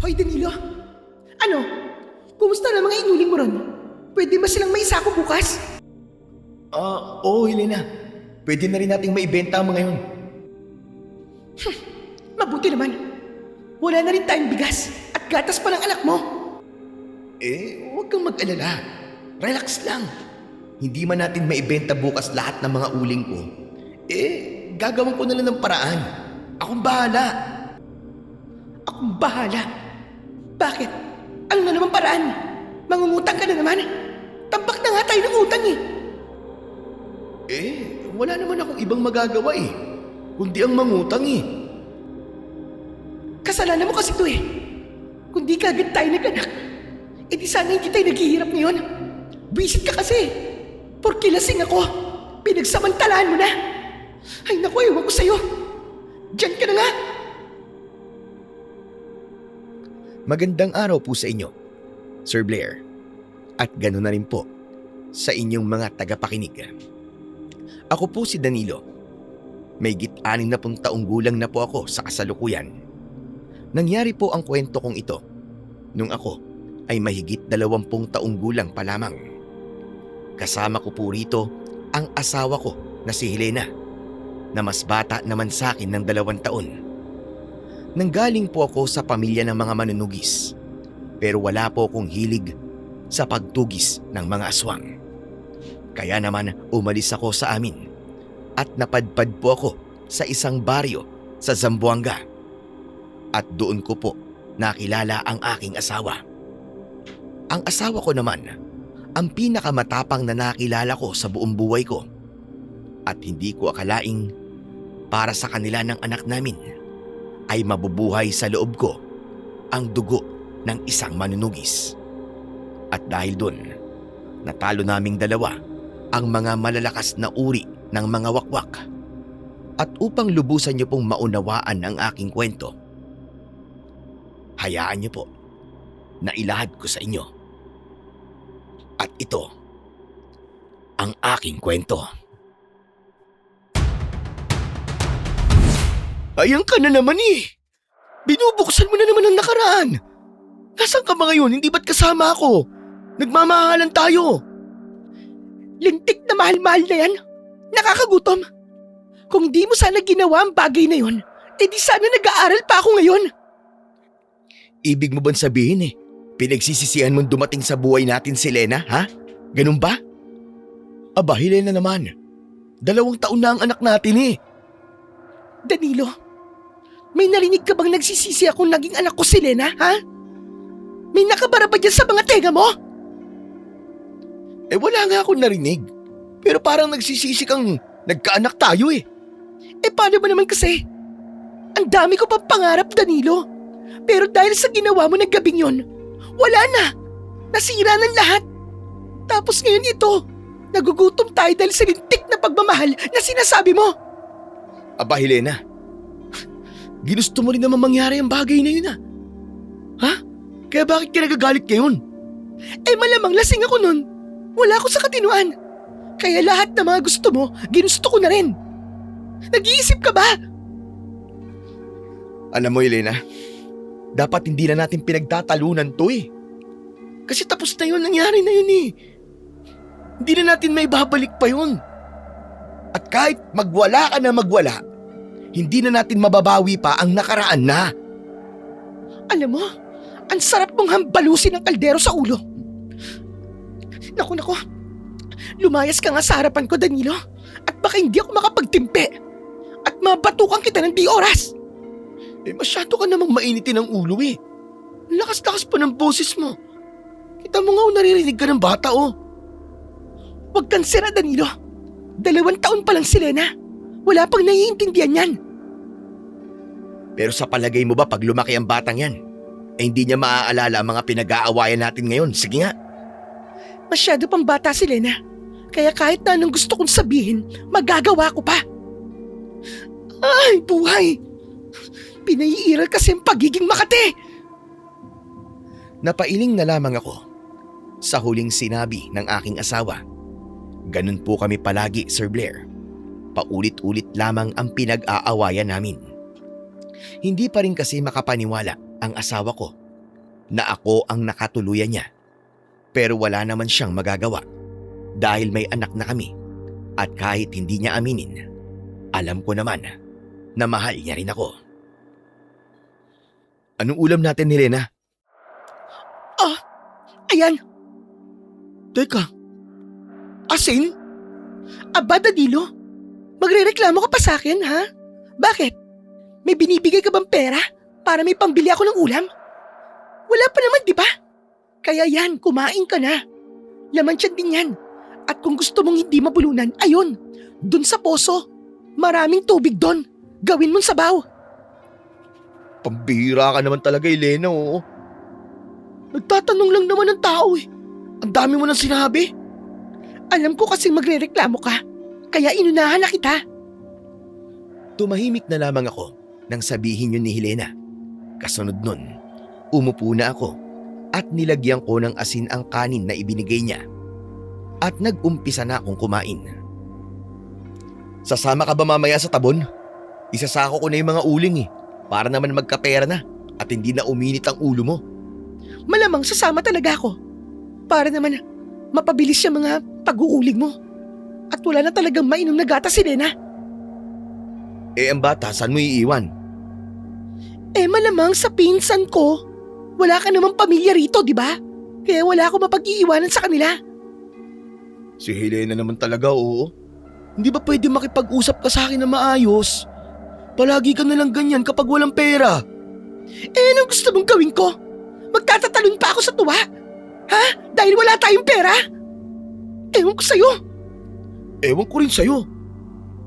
Hoy Danilo, ano? Kumusta na mga inuling mo ron? Pwede ba silang maisako bukas? Oo Helena. Pwede na rin nating maibenta ang mga yun. Mabuti naman. Wala na rin tayong bigas at gatas pa ng anak mo. Huwag kang mag-alala. Relax lang. Hindi man natin maibenta bukas lahat ng mga uling ko. Gagawin ko na lang ng paraan. Akong bahala. Akong bahala. Bakit? Ano na naman paraan? Mangungutang ka na naman? Tambak na nga tayo ng utang eh. Wala naman akong ibang magagawa kundi ang mangutang Kasalanan mo kasi ito eh. Kung di ka agad tayo nag-anak, di sana hindi tayo naghihirap ngayon. Bisit ka kasi. Porke lasing ako, pinagsamantalahan mo na. Ay naku, ewan ko sa'yo. Diyan ka na nga. Magandang araw po sa inyo, Sir Blair. At ganoon na rin po sa inyong mga tagapakinig. Ako po si Danilo. May git-anim na taong gulang na po ako sa kasalukuyan. Nangyari po ang kwento kong ito nung ako ay mahigit 20 taong gulang pa lamang. Kasama ko po rito ang asawa ko na si Helena na mas bata naman sa akin ng 2 taon. Nanggaling po ako sa pamilya ng mga manunugis pero wala po akong hilig sa pagtugis ng mga aswang. Kaya naman umalis ako sa amin at napadpad po ako sa isang baryo sa Zamboanga. At doon ko po nakilala ang aking asawa. Ang asawa ko naman ang pinakamatapang na nakilala ko sa buong buhay ko. At hindi ko akalaing para sa kanila ng anak namin ay mabubuhay sa loob ko ang dugo ng isang manunugis. At dahil doon, natalo naming dalawa ang mga malalakas na uri ng mga wakwak. At upang lubusan niyo pong maunawaan ang aking kwento, hayaan niyo po na ilahad ko sa inyo. At ito ang aking kwento. Ayan ka na naman Binubuksan mo na naman ang nakaraan. Nasaan ka ba ngayon? Hindi ba't kasama ako? Nagmamahalan tayo. Lintik na mahal-mahal na yan. Nakakagutom. Kung hindi mo sana ginawa ang bagay na yun, di sana nag-aaral pa ako ngayon. Ibig mo bang sabihin pinagsisisihan mong dumating sa buhay natin si Helena, ha? Ganun ba? Aba, Helena naman. 2 taon na ang anak natin Danilo, may narinig ka bang nagsisisi akong naging anak ko si Lena, ha? May nakabara ba dyan sa mga tenga mo? Wala nga akong narinig. Pero parang nagsisisi kang nagkaanak tayo Paano ba naman kasi? Ang dami ko pang pangarap, Danilo. Pero dahil sa ginawa mo ng gabing yon, wala na. Nasira ng lahat. Tapos ngayon ito, nagugutom tayo dahil sa lintik na pagmamahal na sinasabi mo. Aba, Helena. Ginusto mo rin naman mangyari ang bagay na yun Ha? Kaya bakit ka nagagalit ngayon? Malamang lasing ako nun. Wala ako sa katinuan. Kaya lahat ng mga gusto mo, ginusto ko na rin. Nag-iisip ka ba? Alam mo, Helena, dapat hindi na natin pinagtatalunan to Kasi tapos na yun, nangyari na yun Hindi na natin may babalik pa yun. At kahit magwala ka na magwala, hindi na natin mababawi pa ang nakaraan na. Alam mo, ang sarap mong hambalusin ng kaldero sa ulo. Naku, lumayas ka nga sa harapan ko, Danilo, at baka hindi ako makapagtimpe at mabatukan kita ng di oras. Masyado ka namang mainitin ang ulo Lakas-lakas pa ng boses mo. Kita mo nga naririnig ka ng bata Huwag kang sira, Danilo. 2 taon pa lang si Lena. Wala pang naiintindihan yan. Pero sa palagay mo ba pag lumaki ang batang yan, hindi niya maaalala ang mga pinag-aawayan natin ngayon? Sige nga. Masyado pang bata si Lena. Kaya kahit na anong gusto kong sabihin, magagawa ko pa. Ay, buhay! Pinaiiral kasi ang pagiging Makati. Napailing na lamang ako sa huling sinabi ng aking asawa. Ganun po kami palagi, Sir Blair. Paulit-ulit lamang ang pinag-aawayan namin. Hindi pa rin kasi makapaniwala ang asawa ko na ako ang nakatuluyan niya. Pero wala naman siyang magagawa dahil may anak na kami at kahit hindi niya aminin, alam ko naman na mahal niya rin ako. Anong ulam natin, Helena? Ayan. Teka, Asin? Aba, Danilo? Magrereklamo ka pa sa akin, ha? Bakit? May binibigay ka bang pera para may pambili ako ng ulam? Wala pa naman, di ba? Kaya yan, kumain ka na. Laman tiyan din yan. At kung gusto mong hindi mabulunan, ayun, dun sa poso. Maraming tubig dun. Gawin mong sabaw. pambihira ka naman talaga, Helena, oo. Nagtatanong lang naman ng tao eh. Ang dami mo nang sinabi. Alam ko kasing magrereklamo ka. Kaya inunahan na kita. Tumahimik na lamang ako nang sabihin yun ni Helena. Kasunod nun, umupo na ako at nilagyan ko ng asin ang kanin na ibinigay niya. At nag-umpisa na akong kumain. Sasama ka ba mamaya sa tabon? Isasako ko na yung mga uling para naman magkapera na at hindi na uminit ang ulo mo. Malamang sasama talaga ako. Para naman mapabilis yung mga pag-uuling mo. At wala na talagang mainom na gatas si Lena. Ang bata, saan mo iiwan? Malamang sa pinsan ko. Wala ka namang pamilya rito, di ba? Kaya wala ako mapag-iiwanan sa kanila. Si Helena naman talaga, oo. Hindi ba pwede makipag-usap ka sa akin na maayos? Palagi ka nalang ganyan kapag walang pera. Anong gusto mong gawin ko? Magtatatalon pa ako sa tuwa? Ha? Dahil wala tayong pera? Ewan ko sa'yo. Ewan ko rin sa'yo.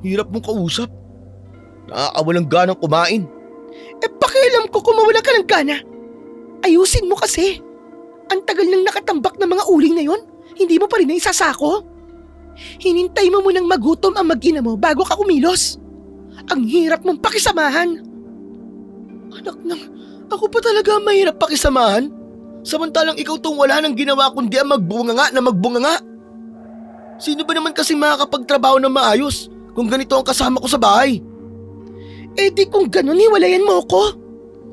Hirap mong kausap. Nakakawalang ganang kumain. Pakialam ko kung mawala ka ng gana. Ayusin mo kasi. Ang tagal nang nakatambak ng mga uling na yon, hindi mo pa rin naisasako. Hinintay mo munang magutom ang mag-ina mo bago ka kumilos. Ang hirap mong pakisamahan. Anak nang, ako pa talaga ang mahirap pakisamahan? Samantalang ikaw tong wala nang ginawa kundi ang magbunganga na magbunganga. Sino ba naman kasi makakapagtrabaho ng maayos kung ganito ang kasama ko sa bahay? Di kung ganun, hiwalayan mo ko.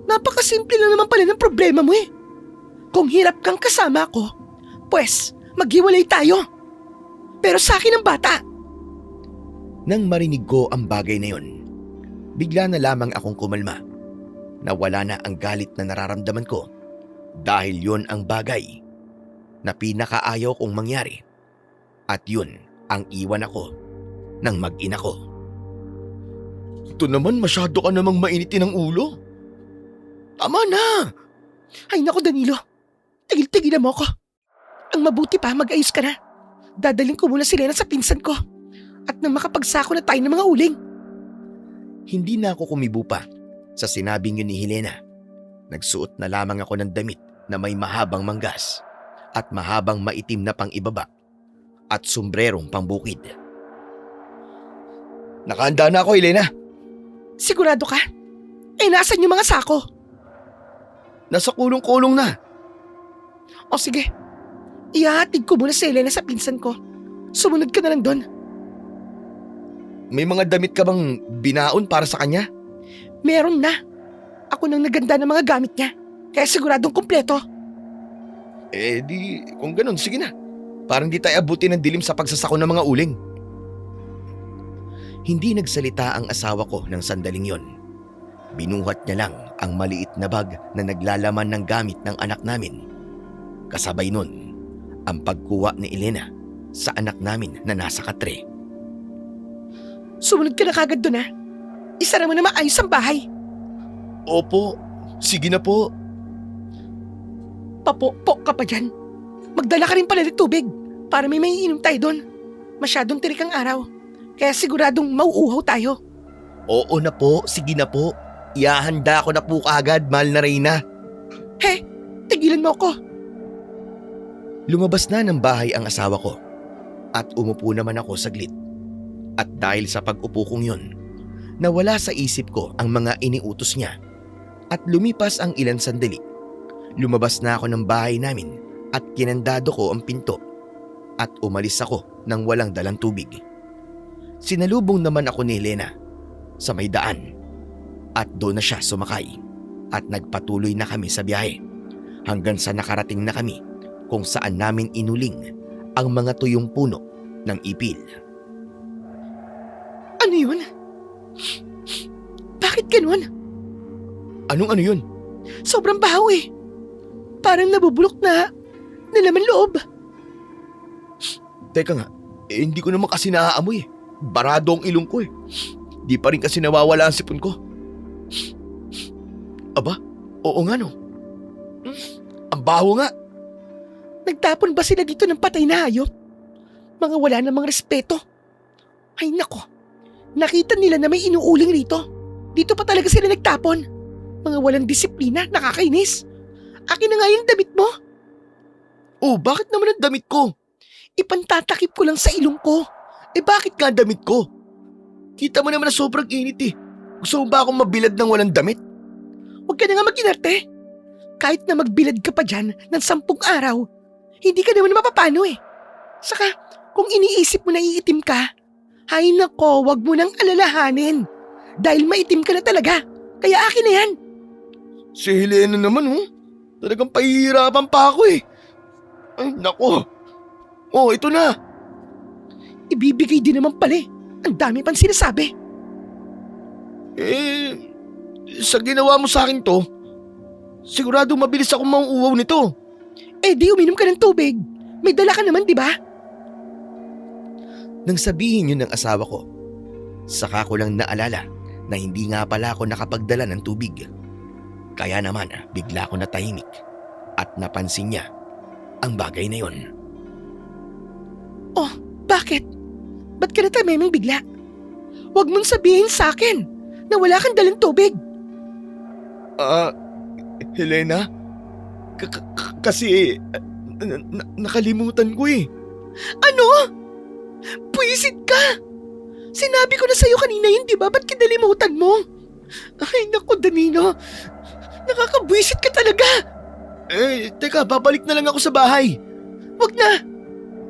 Napakasimple lang naman pala ng problema mo eh. Kung hirap kang kasama ko, pues maghiwalay tayo. Pero sa akin ang bata. Nang marinig ko ang bagay na yon, bigla na lamang akong kumalma. Nawala na ang galit na nararamdaman ko dahil yon ang bagay na pinakaayaw kong mangyari. At yun ang iwan ako ng mag-ina ko. Ito naman, masyado ka namang mainitin ang ulo. Tama na! Ay naku Danilo, tigil-tigilan mo ko. Ang mabuti pa, mag-ayos ka na. Dadaling ko muna si Lena sa pinsan ko. At nang makapagsako na tayo ng mga uling. Hindi na ako kumibo pa sa sinabing yun ni Helena. Nagsuot na lamang ako ng damit na may mahabang manggas at mahabang maitim na pang-ibaba at sombrerong pambukid. Nakahanda na ako, Helena. Sigurado ka? Nasaan yung mga sako? Nasa kulong-kulong na. O sige, ihahatid ko muna si Elena sa pinsan ko. Sumunod ka na lang doon. May mga damit ka bang binaon para sa kanya? Meron na. Ako nang naganda ng mga gamit niya. Kaya siguradong kumpleto. Kung ganun, sige na. Parang di tayo abutin ng dilim sa pagsasako ng mga uling. Hindi nagsalita ang asawa ko ng sandaling yon. Binuhat niya lang ang maliit na bag na naglalaman ng gamit ng anak namin. Kasabay nun, ang pagkuha ni Elena sa anak namin na nasa katre. Sumunod ka na kagad doon ha. Isara mo na maayos ang bahay. Opo, sige na po. Papok ka pa dyan. Magdala ka rin pala ng tubig para may maiinom tayo doon. Masyadong tirik ang araw. Kaya siguradong mauuhaw tayo. Oo na po, sige na po. Iahanda ko na po kaagad, mahal na Reyna. Tigilan mo ako. Lumabas na ng bahay ang asawa ko at umupo naman ako saglit. At dahil sa pag-upo kong yun, nawala sa isip ko ang mga iniutos niya at lumipas ang ilang sandali. Lumabas na ako ng bahay namin at kinandado ko ang pinto at umalis ako nang walang dalang tubig. Sinalubong naman ako ni Helena sa may daan at doon na siya sumakay at nagpatuloy na kami sa biyahe hanggang sa nakarating na kami kung saan namin inuling ang mga tuyong puno ng ipil. Ano yun? Bakit ganun? Anong ano yun? Sobrang baho eh. Parang nabubulok na laman loob. Teka nga, hindi ko naman kasi naaamoy eh. Barado ang ilong ko eh. Di pa rin kasi nawawala ang sipon ko. Aba, oo nga no. Ang baho nga. Nagtapon ba sila dito ng patay na hayop? Mga wala namang respeto. Ay nako, nakita nila na may inuuling rito. Dito pa talaga sila nagtapon. Mga walang disiplina, nakakainis. Akin na nga yung damit mo. Oh, bakit naman ang damit ko? Ipantatakip ko lang sa ilong ko. Eh bakit ka ang damit ko? Kita mo naman na sobrang init eh. Gusto mo ba akong mabilad ng walang damit? Huwag ka na nga mag-inarte. Kahit na magbilad ka pa dyan ng 10 araw, hindi ka naman mapapano eh. Saka, kung iniisip mo na iitim ka, hay nako, wag mo nang alalahanin. Dahil maitim ka na talaga. Kaya akin na yan. Si Helena naman oh. Talagang pahihirapan pa ako eh. Ay nako. Oh, ito na. Ibibigay din naman pala eh. Ang dami pang sinasabi. Sa ginawa mo sa akin to, sigurado mabilis akong mauuwaw nito. Di uminom ka ng tubig. May dala ka naman, di ba? Nang sabihin yun ng asawa ko, saka ko lang naalala na hindi nga pala ako nakapagdala ng tubig. Kaya naman bigla ako natahimik at napansin niya ang bagay na yun. Oh, bakit? Ba't ka natamemeng bigla? Huwag mong sabihin sa akin na wala kang dalang tubig. Helena? Kasi nakalimutan ko eh. Ano? Pwisit ka! Sinabi ko na sa'yo kanina yun, di ba? Ba't kinalimutan mo? Ay, naku, Danilo. Nakakabwisit ka talaga. Teka, babalik na lang ako sa bahay. Wag na.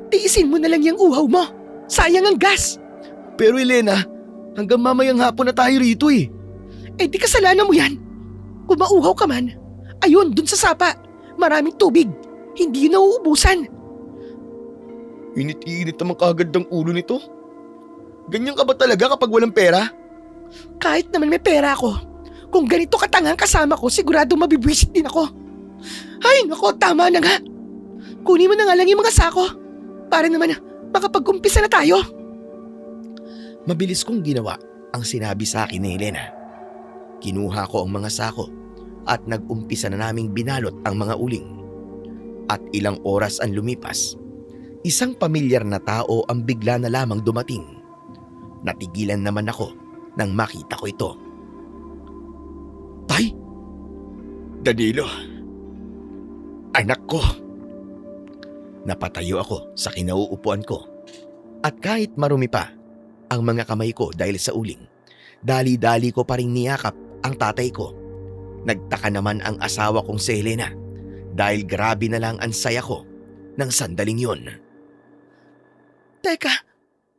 Tiisin mo na lang yung uhaw mo. Sayang ang gas. Pero Helena, hanggang mamayang hapon na tayo rito eh. Di kasalanan mo yan. Kung mauhaw ka man, ayun, dun sa sapa. Maraming tubig. Hindi yun nauubusan. Init-init naman kagad ang ulo nito. Ganyan ka ba talaga kapag walang pera? Kahit naman may pera ako, kung ganito katangang kasama ko, sigurado mabibwisit din ako. Ay, nako, tama na nga. Kunin mo na nga lang yung mga sako para naman makapag-umpisa na tayo. Mabilis kong ginawa ang sinabi sa akin ni Helena. Kinuha ko ang mga sako at nag-umpisa na naming binalot ang mga uling. At ilang oras ang lumipas, isang pamilyar na tao ang bigla na lamang dumating. Natigilan naman ako nang makita ko ito. Tay! Danilo! Anak ko! Napatayo ako sa kinauupuan ko. At kahit marumi pa ang mga kamay ko dahil sa uling, dali-dali ko pa rin niyakap ang tatay ko. Nagtaka naman ang asawa kong si Helena dahil grabe na lang ang saya ko ng sandaling yun. Teka,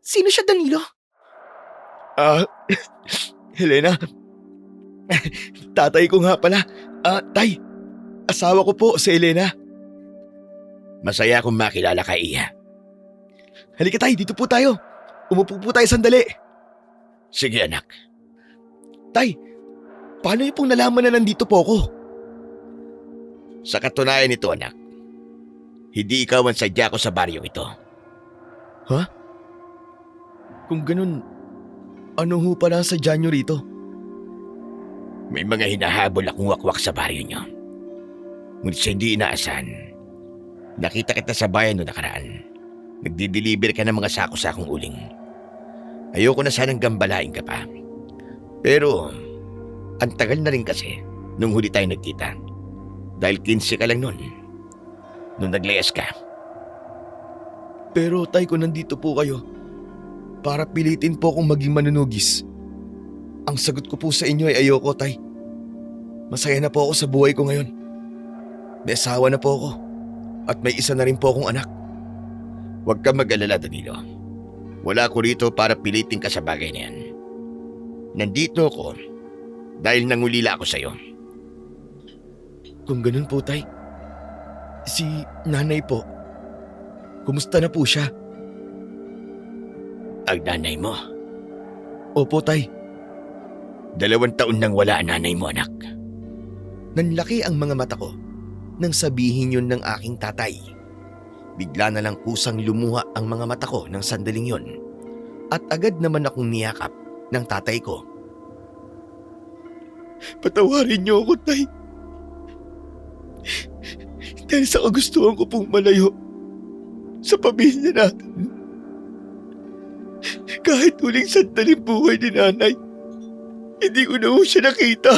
sino siya, Danilo? Helena, tatay ko nga pala. Tay, asawa ko po si Helena. Masaya akong makilala ka, Iya. Halika tay, dito po tayo. Umupo po tayo sandali. Sige anak. Tay, paano niyo pong nalaman na nandito po ako? Sa katunayan nito anak, hindi ikaw ang sadya ko sa baryong ito. Ha? Kung ganun, ano ho pala ang sadya niyo rito? May mga hinahabol akong wakwak sa baryo niyo. Ngunit sa hindi inaasahan, nakita kita sa bayan noong nakaraan. Nagdi-deliver ka ng mga sako-sakong uling. Ayoko na sanang gambalain ka pa. Pero, ang tagal na rin kasi nung huli tayo nagkita. Dahil 15 ka lang nun. Nung naglayas ka. Pero tay, kung nandito po kayo, para pilitin po akong maging manunugis. Ang sagot ko po sa inyo ay ayoko, tay. Masaya na po ako sa buhay ko ngayon. May asawa na po ako. At may isa na rin po akong anak. Huwag kang mag-alala, Danilo. Wala ako rito para pilitin ka sa bagay na yan. Nandito ako dahil nangulila ako sa'yo. Kung ganun po, tay, Si nanay po. Kumusta na po siya? Ang nanay mo. Opo, tay. 2 taon nang wala ang nanay mo, anak. Nanlaki ang mga mata ko nang sabihin yun ng aking tatay. Bigla na lang kusang lumuha ang mga mata ko ng sandaling yun at agad naman akong niyakap ng tatay ko. Patawarin niyo ako, tay. Dahil sa kagustuhan ko pong malayo sa pamilya natin. Kahit huling sandaling buhay ni nanay, hindi ko na siya nakita.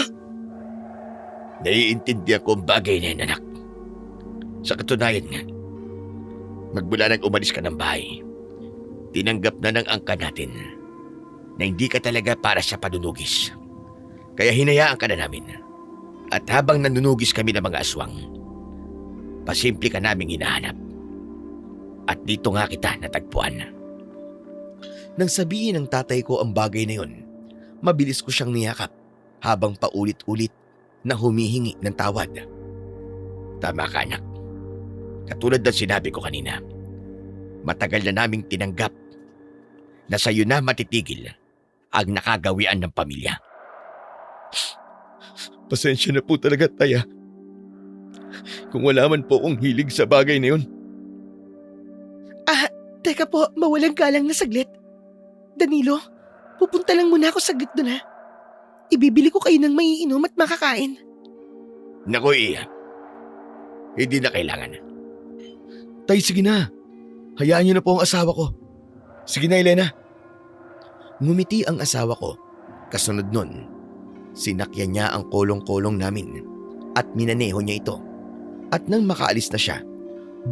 Naiintindihan ko ang bagay na yan, anak. Sa katunayan nga, magmula nang umalis ka ng bahay, tinanggap na ng angka natin na hindi ka talaga para sa panunugis. Kaya hinayaan ka na namin. At habang nanunugis kami ng mga aswang, pasimple ka naming hinahanap. At dito nga kita natagpuan. Nang sabihin ng tatay ko ang bagay na yun, mabilis ko siyang niyakap habang paulit-ulit na humihingi ng tawad. Tama ka, anak. Katulad ng sinabi ko kanina, matagal na naming tinanggap na sa'yo na matitigil ang nakagawian ng pamilya. Pasensya na po talaga, taya. Kung wala man po akong hilig sa bagay na yun. Teka po, mawalang galang na saglit. Danilo, pupunta lang muna ako saglit doon ha. Ibibili ko kayo ng maiinom at makakain. Naku, Iya. Hindi na kailangan. Tay, sige na. Hayaan niyo na po ang asawa ko. Sige na, Elena. Ngumiti ang asawa ko. Kasunod nun, sinakyan niya ang kolong-kolong namin at minaneho niya ito. At nang makaalis na siya,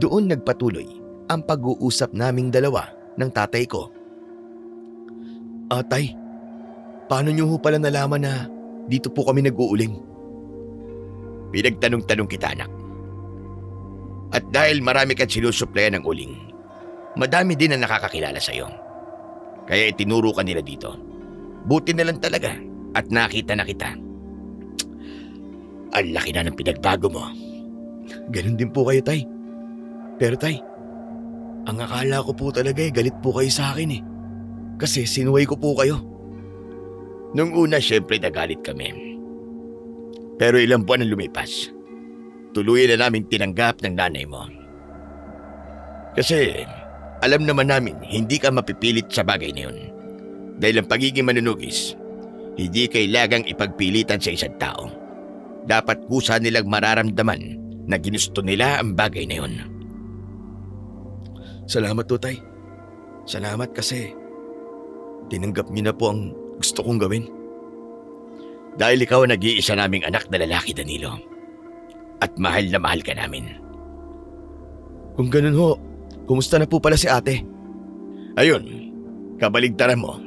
doon nagpatuloy ang pag-uusap naming dalawa ng tatay ko. Tay, paano niyo ho pala nalaman na dito po kami nag-uuling? Pinagtanong-tanong kita, anak. At dahil marami kang sinusuplayan ng uling, madami din ang nakakakilala sa'yo. Kaya itinuro ka nila dito. Buti na lang talaga at nakita na kita. Ang laki na ng pinagbago mo. Ganun din po kayo, tay. Pero tay, ang akala ko po talaga galit po kayo sa akin eh. Kasi sinuway ko po kayo. Nung una, syempre nagalit kami. Pero ilang buwan ang lumipas, tuluyan na namin tinanggap ng nanay mo. Kasi alam naman namin hindi ka mapipilit sa bagay na yun. Dahil ang pagiging manunugis, hindi kailangang ipagpilitan sa isang tao. Dapat kusa nilang mararamdaman na ginusto nila ang bagay na yun. Salamat to, tay. Salamat kasi tinanggap niyo na po ang gusto kong gawin. Dahil ikaw ang nag-iisa naming anak na lalaki, Danilo. At mahal na mahal ka namin. Kung ganun ho, kumusta na po pala si ate? Ayun, kabaligtaran mo.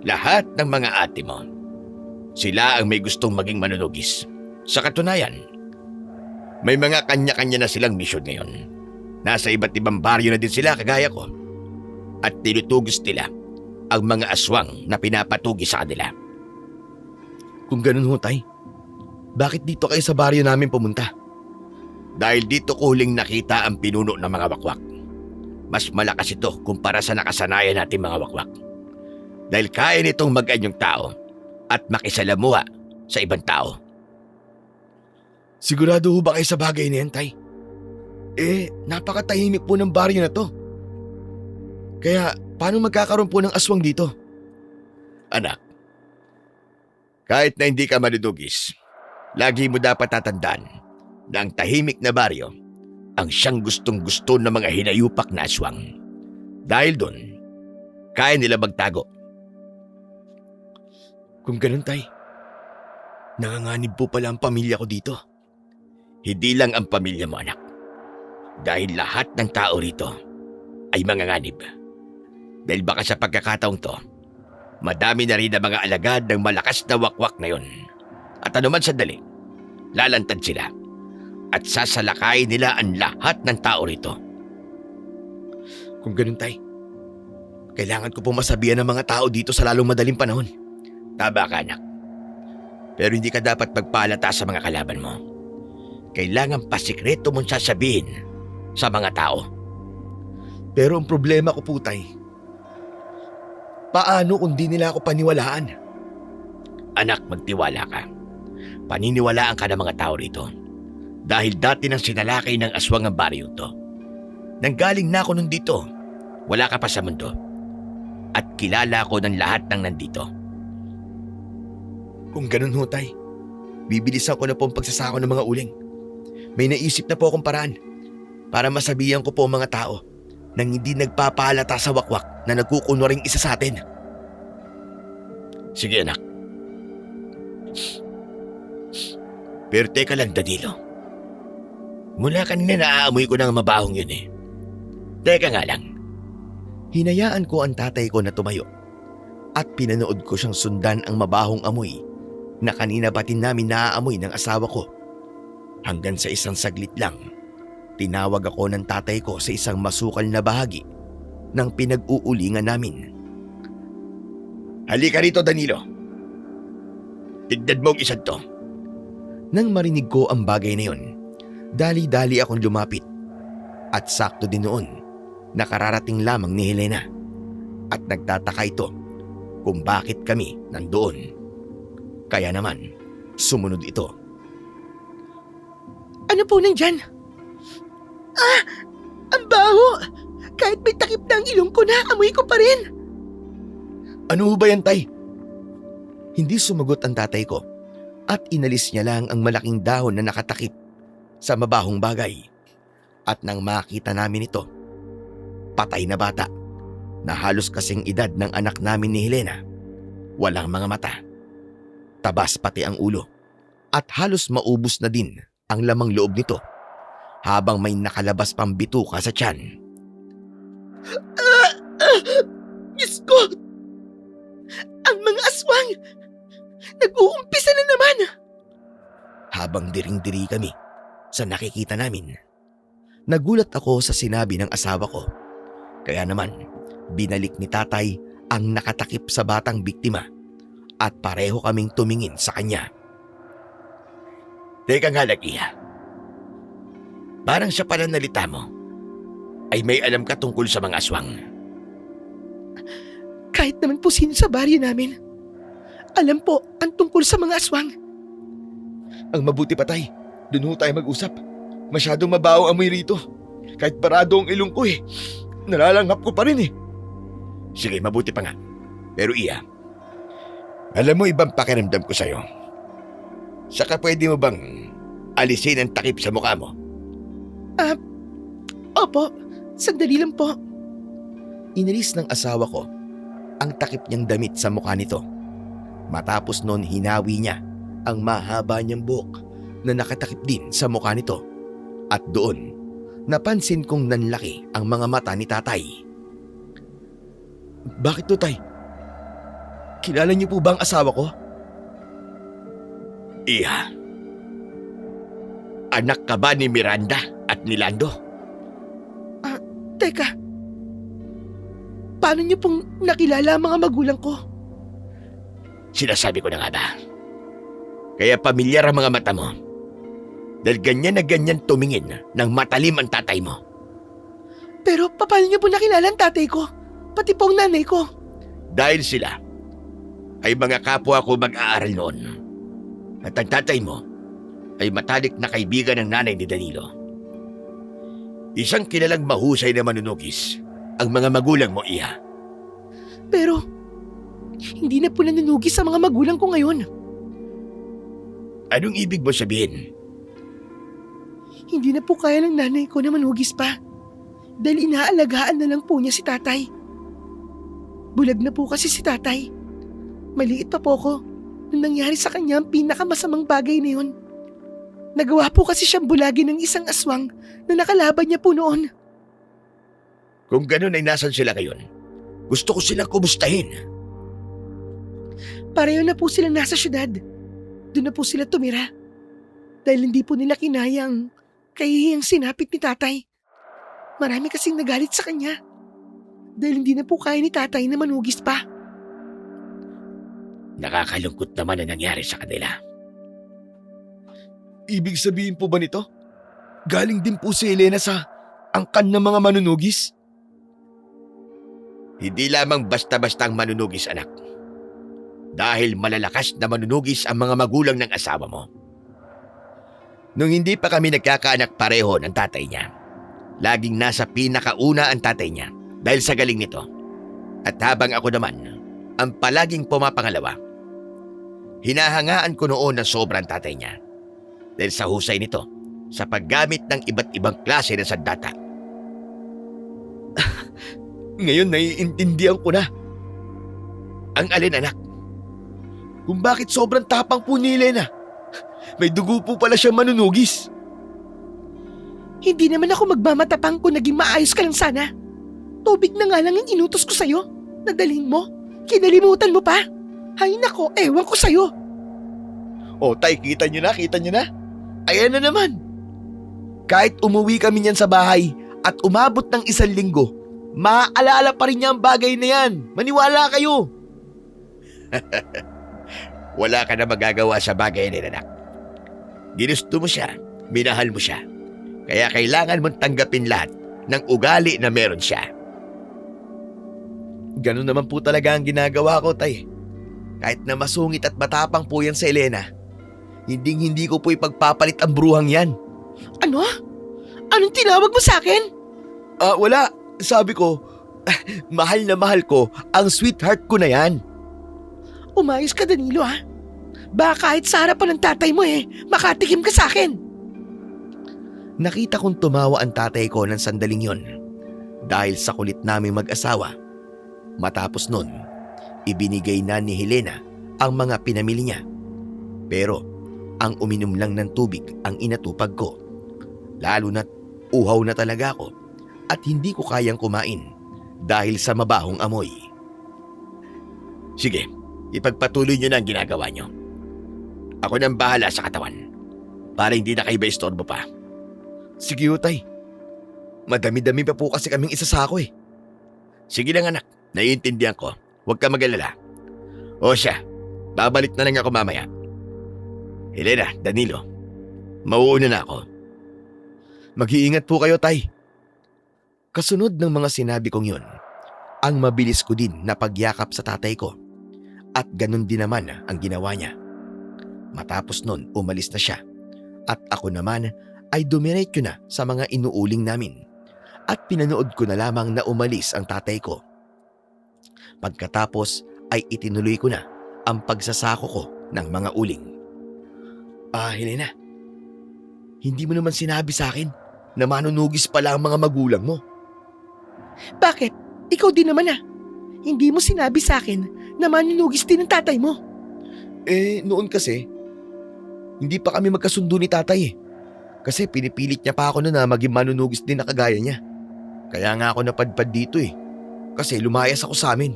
Lahat ng mga ate mo, sila ang may gustong maging manunugis. Sa katunayan, may mga kanya-kanya na silang misyon ngayon. Nasa iba't ibang baryo na din sila kagaya ko. At tinutugis nila ang mga aswang na pinapatugi sa kanila. Kung ganun ho, tay, bakit dito kayo sa baryo namin pumunta? Dahil dito ko huling nakita ang pinuno ng mga wakwak. Mas malakas ito kumpara sa nakasanayan natin mga wakwak. Dahil kaya nitong mag-anyong tao at makisalamuha sa ibang tao. Sigurado ho ba kayo sa bagay na yan, tay? Napakatahimik po ng baryo na to. Kaya paano magkakaroon po ng aswang dito? Anak, kahit na hindi ka manunugis, lagi mo dapat tatandaan na ang tahimik na baryo ang siyang gustong-gusto ng mga hinayupak na aswang. Dahil doon, kaya nila magtago. Kung ganun, tay, nanganganib po pala ang pamilya ko dito. Hindi lang ang pamilya mo, anak. Dahil lahat ng tao rito ay manganganib. Dahil baka sa pagkakataong to, madami na rin ang mga alagad ng malakas na wakwak na yon. At anuman sandali, lalantad sila at sasalakay nila ang lahat ng tao rito. Kung ganun, tay, kailangan ko po masabihan ng mga tao dito sa lalong madaling panahon. Tama ka, anak. Pero hindi ka dapat magpalata sa mga kalaban mo. kailangan pasikreto mong sasabihin sa mga tao. Pero ang problema ko po, Tay, paano kung di nila ako paniwalaan? Anak, magtiwala ka. Paniniwalaan ka ng mga tao rito. Dahil dati nang sinalakay ng aswang ang baryo to. Nanggaling na ako nun dito. Wala ka pa sa mundo. At kilala ko ng lahat ng nandito. Kung ganun ho, Tay, bibilisan ko na po ang pagsasako ng mga uling. May naisip na po akong paraan para masabihan ko po ang mga tao nang hindi nagpapahalata sa wakwak na nagkukunwaring isa sa atin. Sige, anak. Pero teka lang, Danilo. Mula kanina naaamoy ko ng mabahong yun eh. Teka nga lang. Hinayaan ko ang tatay ko na tumayo at pinanood ko siyang sundan ang mabahong amoy na kanina patin namin naaamoy ng asawa ko. Hanggang sa isang saglit lang, tinawag ako ng tatay ko sa isang masukal na bahagi ng pinag-uulingan namin. Halika rito, Danilo. Tignan mo ang isa to. Nang marinig ko ang bagay na yun, dali-dali akong lumapit at sakto din noon nakararating lamang ni Helena at nagtataka ito kung bakit kami nandoon. Kaya naman, sumunod ito. Ano po nandyan? Ang baho! Kahit may takip na ang ilong ko na, amoy ko pa rin. Ano ba yan, Tay? Hindi sumagot ang tatay ko at inalis niya lang ang malaking dahon na nakatakip sa mabahong bagay. At nang makita namin ito, patay na bata na halos kasing edad ng anak namin ni Helena. Walang mga mata, tabas pati ang ulo at halos maubos na din ang lamang loob nito habang may nakalabas pang bituka sa tiyan. Diyos ko! Ang mga aswang! Nag-uumpisa na naman! Habang diring-diri kami sa nakikita namin, nagulat ako sa sinabi ng asawa ko. Kaya naman, binalik ni tatay ang nakatakip sa batang biktima at pareho kaming tumingin sa kanya. Teka nga lang, Iha. Parang sa pananalita mo, ay may alam ka tungkol sa mga aswang. Kahit naman po sino sa baryo namin, alam po ang tungkol sa mga aswang. Ang mabuti pa, Tay, doon ho tayo mag-usap. Masyadong mabaho amoy rito. Kahit barado ang ilong ko nalalanghap ko pa rin Sige, mabuti pa nga. Pero Iha, alam mo ibang pakiramdam ko sa'yo. Saka pwede mo bang alisin ang takip sa mukha mo? Opo, sandali lang po. Inalis ng asawa ko ang takip niyang damit sa mukha nito. Matapos noon hinawi niya ang mahaba niyang buhok na nakatakip din sa mukha nito. At doon, napansin kong nanlaki ang mga mata ni tatay. Bakit to, Tay? Kilala niyo po ba ang asawa ko? Iha, anak ka ba ni Miranda at ni Lando? Teka, paano niyo pong nakilala ang mga magulang ko? Sinasabi ko na nga ba? Kaya pamilyar ang mga mata mo. Dahil ganyan na ganyan tumingin ng matalim ang tatay mo. Pero paano niyo po nakilala ang tatay ko? Pati po ang nanay ko. Dahil sila ay mga kapwa ko mag-aaral noon. At ang tatay mo ay matalik na kaibigan ng nanay ni Danilo. Isang kilalang mahusay na manunugis ang mga magulang mo, Iha. Pero, hindi na po nanunugis sa mga magulang ko ngayon. Anong ibig mo sabihin? Hindi na po kaya ng nanay ko na manugis pa. Dahil inaalagaan na lang po niya si tatay. Bulag na po kasi si tatay. Maliit pa po ko nung nangyari sa kanya ang pinakamasamang bagay na yun. Nagawa po kasi siyang bulagin ng isang aswang na nakalaban niya po noon. Kung ganun ay nasan sila ngayon? Gusto ko silang kumustahin. Pareho na po silang nasa syudad. Doon na po sila tumira. Dahil hindi po nila kinayang kahihiyang sinapit ni tatay. Marami kasing nagalit sa kanya. Dahil hindi na po kaya ni tatay na manugis pa. Nakakalungkot naman ang nangyari sa kanila. Ibig sabihin po ba nito? Galing din po si Elena sa angkan ng mga manunugis? Hindi lamang basta-bastang manunugis, anak. Dahil malalakas na manunugis ang mga magulang ng asawa mo. Nung hindi pa kami nagkakaanak pareho ng tatay niya, laging nasa pinakauna ang tatay niya dahil sa galing nito. At habang ako naman, ang palaging pumapangalawa, hinahangaan ko noon ng sobrang tatay niya dahil sa husay nito sa paggamit ng iba't ibang klase ng sandata. Ngayon naiintindihan ko na Ang alin, anak? kung bakit sobrang tapang po ni Elena. May dugo po pala siya manunugis. Hindi naman ako magmamatapang kung naging maayos ka lang sana. Tubig na nga lang ang inutos ko sa'yo. Nadalhin mo. Kinalimutan mo pa. Ay nako, ewan ko sa'yo. O tay, kita nyo na. Ayan na naman. Kahit umuwi kami niyan sa bahay at umabot ng 1 linggo, maaalala pa rin niya ang bagay na yan. Maniwala kayo. Wala ka na magagawa sa bagay na anak. Ginusto mo siya, minahal mo siya. Kaya kailangan mong tanggapin lahat ng ugali na meron siya. Ganun naman po talaga ang ginagawa ko, tay. Kahit na masungit at matapang po yan sa Elena, hindi ko po ipagpapalit ang bruhang yan. Ano? Anong tinawag mo sa akin? Wala. Sabi ko, mahal na mahal ko ang sweetheart ko na yan. Umayos ka, Danilo, ha? Baka kahit sa harapan ng tatay mo makatikim ka sa akin. Nakita kong tumawa ang tatay ko ng sandaling yon dahil sa kulit naming mag-asawa. Matapos nun, ibinigay na ni Helena ang mga pinamili niya. Pero ang uminom lang ng tubig ang inatupag ko. Lalo na't uhaw na talaga ako at hindi ko kayang kumain dahil sa mabahong amoy. Sige, ipagpatuloy nyo na ang ginagawa nyo. Ako nang bahala sa katawan para hindi na kayo istorbo pa. Sige tay. Madami-dami pa po kasi kaming isasako eh. Sige lang anak, naiintindihan ko. Huwag ka mag-alala. O siya, babalik na lang ako mamaya. Helena, Danilo, mauuna na ako. Mag-iingat po kayo, tay. Kasunod ng mga sinabi kong yun, ang mabilis ko din na pagyakap sa tatay ko. At ganun din naman ang ginawa niya. Matapos nun, umalis na siya. At ako naman ay dumiretso na sa mga inuuling namin. At pinanood ko na lamang na umalis ang tatay ko. Pagkatapos ay itinuloy ko na ang pagsasako ko ng mga uling. Helena, hindi mo naman sinabi sa akin na manunugis pala ang mga magulang mo. Bakit? Ikaw din naman Hindi mo sinabi sa akin na manunugis din ang tatay mo. Noon kasi, hindi pa kami magkasundo ni tatay eh. Kasi pinipilit niya pa ako na maging manunugis din na kagaya niya. Kaya nga ako napadpad dito eh. Kasi lumayas ako sa amin.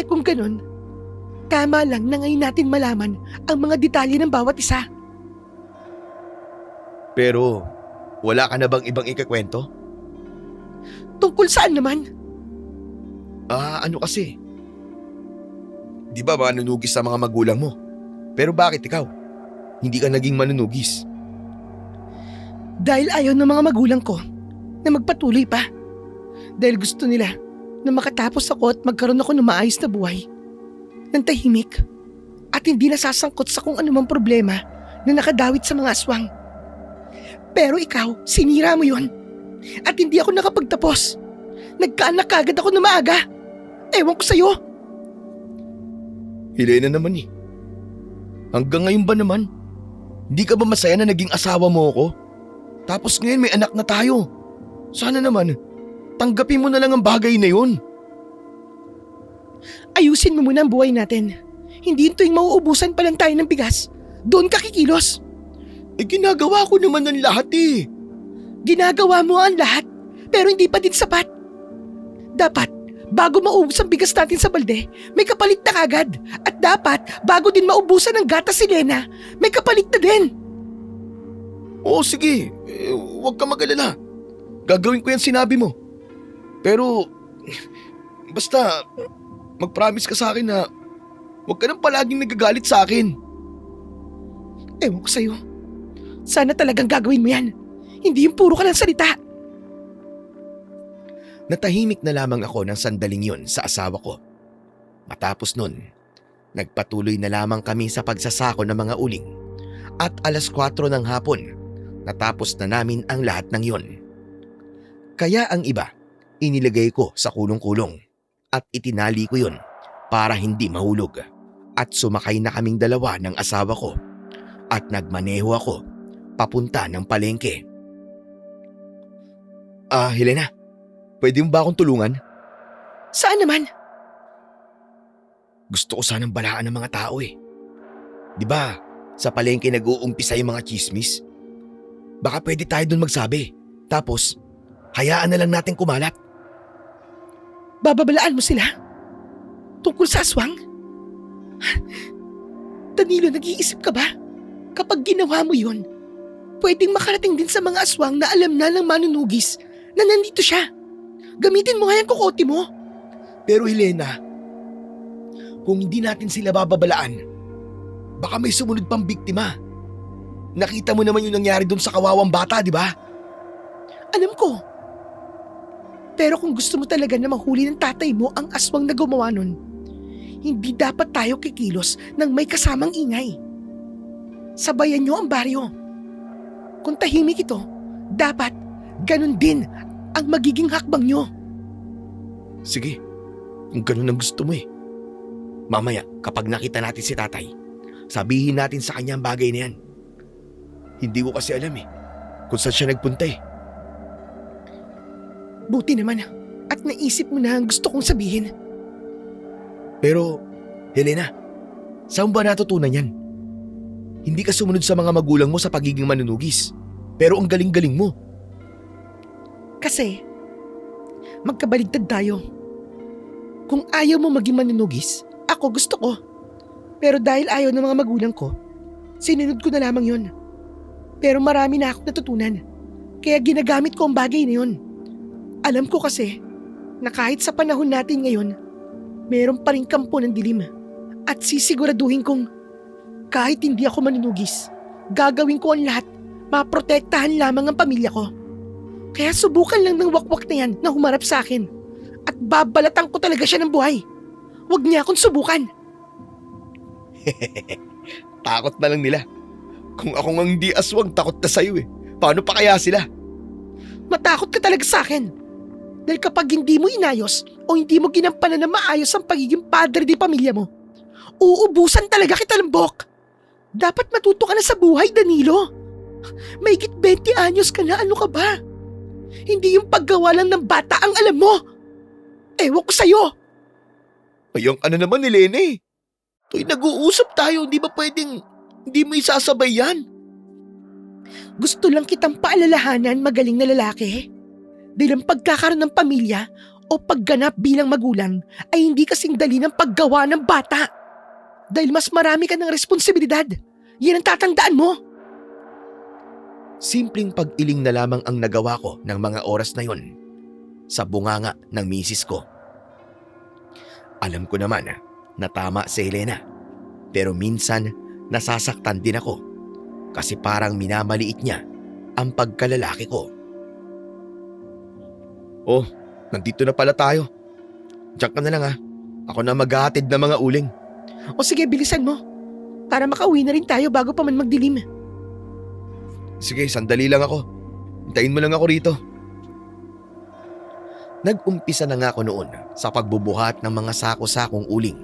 Kung ganun, tama lang na ngayon natin malaman ang mga detalye ng bawat isa. Pero, wala ka na bang ibang ikakwento? Tungkol saan naman? Ano kasi? Di ba manunugis sa mga magulang mo? Pero bakit ikaw? Hindi ka naging manunugis. Dahil ayaw ng mga magulang ko na magpatuloy pa. Dahil gusto nila na makatapos ako at magkaroon ako ng maayos na buhay. Ng tahimik. At hindi nasasangkot sa kung anumang problema na nakadawit sa mga aswang. Pero ikaw, sinira mo yon. At hindi ako nakapagtapos. Nagkaanak kagad ako na maaga. Ewan ko sa'yo. Helena naman eh. Hanggang ngayon ba naman? Hindi ka ba masaya na naging asawa mo ako? Tapos ngayon may anak na tayo. Sana naman, tanggapin mo na lang ang bagay na yun. Ayusin mo muna ang buhay natin. Hindi tuwing mauubusan pa lang tayo ng bigas, doon ka kikilos. Ginagawa ko naman ang lahat eh. Ginagawa mo ang lahat, pero hindi pa din sapat. Dapat, bago maubos ang bigas natin sa balde, may kapalit na kagad. At dapat, bago din maubusan ng gatas si Lena, may kapalit na din. Oo sige, huwag ka mag-alala. Gagawin ko yan sinabi mo. Pero, basta, mag-promise ka sa akin na huwag ka nang palaging nagagalit sa akin. Ewan ko sa'yo. Sana talagang gagawin mo yan. Hindi yung puro ka lang salita. Natahimik na lamang ako ng sandaling yun sa asawa ko. Matapos nun, nagpatuloy na lamang kami sa pagsasako ng mga uling. At 4:00 ng hapon, natapos na namin ang lahat ng yon. Kaya ang iba, inilagay ko sa kulong-kulong at itinali ko yon para hindi mahulog. At sumakay na kaming dalawa ng asawa ko at nagmaneho ako papunta ng palengke. Helena, pwede mo ba akong tulungan? Saan naman? Gusto ko sanang balaan ng mga tao eh. Di ba, sa palengke nag-uumpisa yung mga chismis? Baka pwede tayo dun magsabi. Tapos, hayaan na lang natin kumalat. Bababalaan mo sila? Tungkol sa aswang? Danilo, nag-iisip ka ba? Kapag ginawa mo yun, pwedeng makarating din sa mga aswang na alam na ng manunugis na nandito siya. Gamitin mo nga yung kukote mo. Pero Helena, kung hindi natin sila bababalaan, baka may sumunod pang biktima. Nakita mo naman yung nangyari dun sa kawawang bata, di ba? Alam ko. Pero kung gusto mo talaga na mahuli ng tatay mo ang aswang na gumawa nun, hindi dapat tayo kikilos ng may kasamang ingay. Sabayan nyo ang baryo. Kung tahimik ito, dapat ganun din ang magiging hakbang nyo. Sige, kung ganun ang gusto mo eh. Mamaya, kapag nakita natin si tatay, sabihin natin sa kanya ang bagay na yan. Hindi ko kasi alam eh, kung saan siya nagpunta eh. Buti naman at naisip mo na ang gusto kong sabihin. Pero, Helena, saan ba natutunan yan? Hindi ka sumunod sa mga magulang mo sa pagiging manunugis. Pero ang galing-galing mo. Kasi, magkabaligtad tayo. Kung ayaw mo maging manunugis, ako gusto ko. Pero dahil ayaw ng mga magulang ko, sinunod ko na lamang yon. Pero marami na akong natutunan. Kaya ginagamit ko ang bagay na yon. Alam ko kasi na kahit sa panahon natin ngayon, meron pa rin kampo ng dilim. At sisiguraduhin kong kahit hindi ako manunugis, gagawin ko ang lahat, maprotektahan lamang ang pamilya ko. Kaya subukan lang ng wakwak na yan na humarap sa akin. At babalatan ko talaga siya ng buhay. Huwag niya akong subukan. Takot na lang nila. Kung ako nga hindi aswang, takot na sa'yo eh. Paano pa kaya sila? Matakot ka talaga sa akin. Dahil kapag hindi mo inayos o hindi mo ginampanan na maayos ang pagiging padre di pamilya mo, uubusan talaga kita ng buhok. Dapat matuto ka na sa buhay, Danilo. Mahigit 20 anyos ka na, ano ka ba? Hindi yung paggawa lang ng bata ang alam mo. Ewan ko sa'yo. Ayong ano naman ni Helena eh. To'y nag-uusap tayo, hindi ba pwedeng hindi mo isasabay yan? Gusto lang kitang paalalahanan, magaling na lalaki. Dahil ang pagkakaroon ng pamilya o pagganap bilang magulang ay hindi kasing dali ng paggawa ng bata. Dahil mas marami ka ng responsibilidad. Yan ang tatandaan mo. Simpleng pag-iling na lamang ang nagawa ko ng mga oras na yon sa bunganga ng misis ko. Alam ko naman na tama si Helena, pero minsan nasasaktan din ako kasi parang minamaliit niya ang pagkalalaki ko. Oh, nandito na pala tayo. Diyan ka na lang ha. Ako na maghahatid ng mga uling. O sige, bilisan mo. Para makauwi na rin tayo bago pa man magdilim. Sige, sandali lang ako. Hintayin mo lang ako rito. Nag-umpisa na nga ako noon sa pagbubuhat ng mga sako-sakong uling.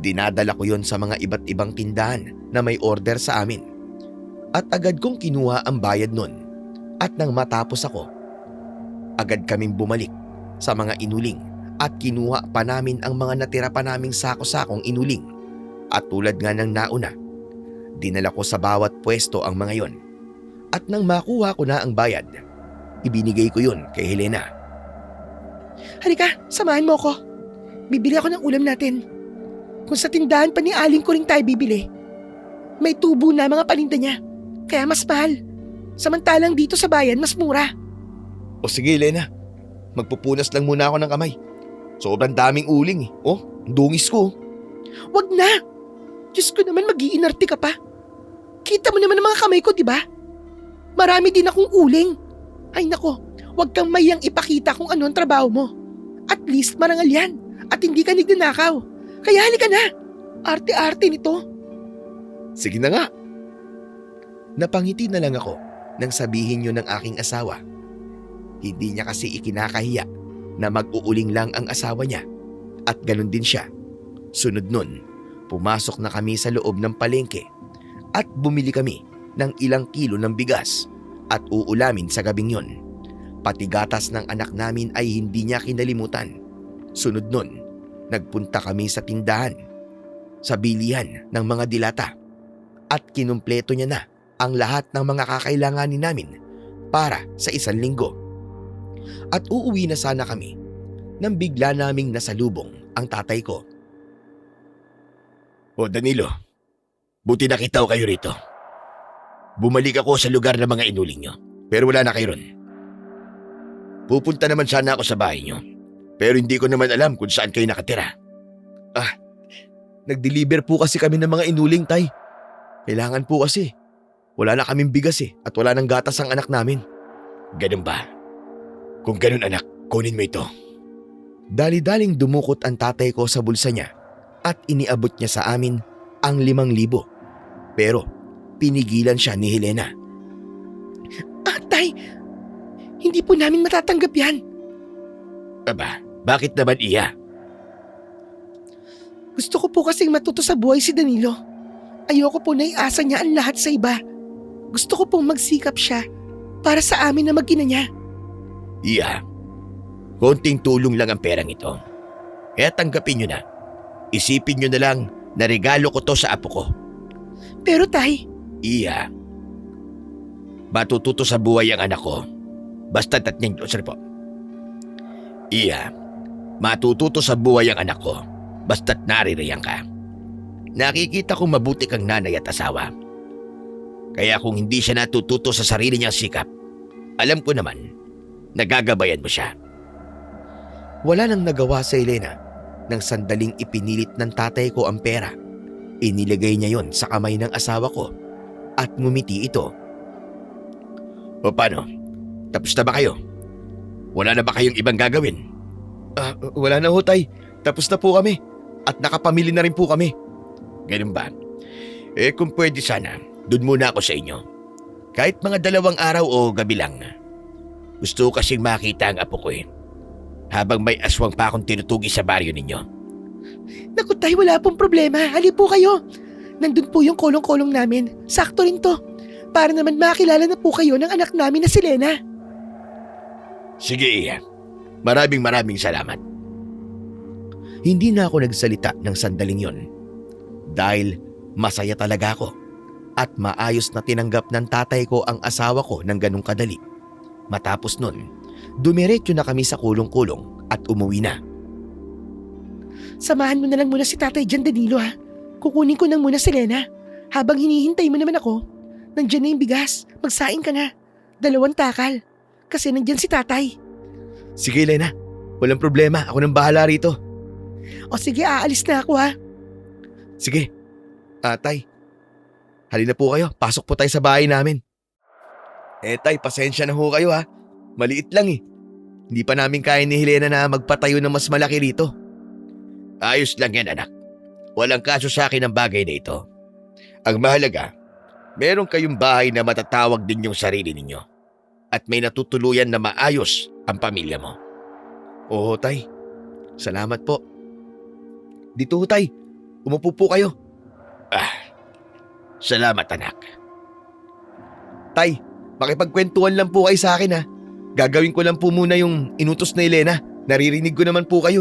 Dinadala ko yon sa mga iba't ibang tindahan na may order sa amin. At agad kong kinuha ang bayad nun. At nang matapos ako, agad kaming bumalik sa mga inuling at kinuha pa namin ang mga natira pa naming sako-sakong inuling. At tulad nga ng nauna, dinala ko sa bawat pwesto ang mga yon. At nang makuha ko na ang bayad, ibinigay ko yon kay Helena. Halika, samahan mo ko. Bibili ako ng ulam natin. Kung sa tindahan pa ni Aling ko rin tayo bibili, may tubo na mga paninda niya. Kaya mas mahal. Samantalang dito sa bayan, mas mura. O sige Helena, magpupunas lang muna ako ng kamay. Sobrang daming uling eh. Oh, ang dungis ko. Wag na! Diyos ko naman, mag-iinarte ka pa. Kita mo naman ang mga kamay ko, di ba? marami din akong uling. Ay nako, huwag kang mayang ipakita kung ano ang trabaho mo. At least marangal yan at hindi ka nagnanakaw. Kaya halika na, arte-arte nito. Sige na nga. Napangiti na lang ako nang sabihin yun ng aking asawa. Hindi niya kasi ikinakahiya na mag-uuling lang ang asawa niya at ganun din siya. Sunod nun, pumasok na kami sa loob ng palengke at bumili kami ng ilang kilo ng bigas at uulamin sa gabing yun. Pati gatas ng anak namin ay hindi niya kinalimutan. Sunod nun, nagpunta kami sa tindahan, sa bilihan ng mga dilata at kinumpleto niya na ang lahat ng mga kakailanganin namin para sa 1 linggo. At uuwi na sana kami nang bigla naming nasalubong ang tatay ko. O Danilo, buti nakita ko kayo rito. Bumalik ako sa lugar ng mga inuling nyo, pero wala na kayo ron. Pupunta naman sana ako sa bahay nyo, pero hindi ko naman alam kung saan kayo nakatira. Nag-deliver po kasi kami ng mga inuling, tay. Kailangan po kasi. Wala na kaming bigas at wala nang gatas ang anak namin. Ganun ba? Kung ganun anak, kunin mo ito. Dali-daling dumukot ang tatay ko sa bulsa niya at iniabot niya sa amin ang 5,000. Pero pinigilan siya ni Helena. Tay, hindi po namin matatanggap yan. Aba, bakit naman iya? Gusto ko po kasing matuto sa buhay si Danilo. Ayoko po na iasa niya ang lahat sa iba. Gusto ko pong magsikap siya para sa amin na mag-ina niya. Iya, konting tulong lang ang perang ito. Kaya tanggapin nyo na. Isipin nyo na lang na regalo ko to sa apo ko. Pero tay, Iya, matututo sa buhay ang anak ko. Basta sorry po. Iya, matututo sa buhay ang anak ko. Basta't naririyan ka. Nakikita kong mabuti kang nanay at asawa. Kaya kung hindi siya natututo sa sarili niyang sikap, alam ko naman, nagagabayan mo siya. Wala nang nagawa sa Helena nang sandaling ipinilit ng tatay ko ang pera. Inilagay niya yon sa kamay ng asawa ko at ngumiti ito. O paano? Tapos na ba kayo? Wala na ba kayong ibang gagawin? Wala na ho, tay. Tapos na po kami at nakapamili na rin po kami. Ganun ba? Kung pwede sana, doon muna ako sa inyo. Kahit mga 2 araw o gabi lang. Gusto ko kasing makita ang apo ko habang may aswang pa akong tinutugi sa baryo ninyo. naku tay, wala pong problema. Hali po kayo. Nandun po yung kolong-kolong namin. Sakto rin to. Para naman makilala na po kayo ng anak namin na si Lena. Sige, Iya. Maraming salamat. Hindi na ako nagsalita ng sandaling yon dahil masaya talaga ako at maayos na tinanggap ng tatay ko ang asawa ko ng ganong kadali. Matapos nun, dumiretso na kami sa kulong-kulong at umuwi na. Samahan mo na lang muna si tatay dyan, Danilo ha. Kukunin ko na muna si Lena. Habang hinihintay mo naman ako, nandyan na yung bigas. Magsaing ka na. 2 takal. Kasi nandyan si tatay. Sige, Helena. Walang problema. Ako nang bahala rito. O sige, aalis na ako ha. Sige. Tay. Halina po kayo. Pasok po tayo sa bahay namin. Tay, pasensya na ho kayo ha. Maliit lang Hindi pa namin kaya ni Helena na magpatayo ng mas malaki rito. Ayos lang yan, anak. Walang kaso sa akin ang bagay na ito. Ang mahalaga, meron kayong bahay na matatawag din yung sarili ninyo. At may natutuluyan na maayos ang pamilya mo. Oo, tay. Salamat po. Dito ho, tay. Umupo po kayo. Salamat, anak. Tay, makipagkwentuhan lang po kayo sa akin ha. Gagawin ko lang po muna yung inutos na Helena. Naririnig ko naman po kayo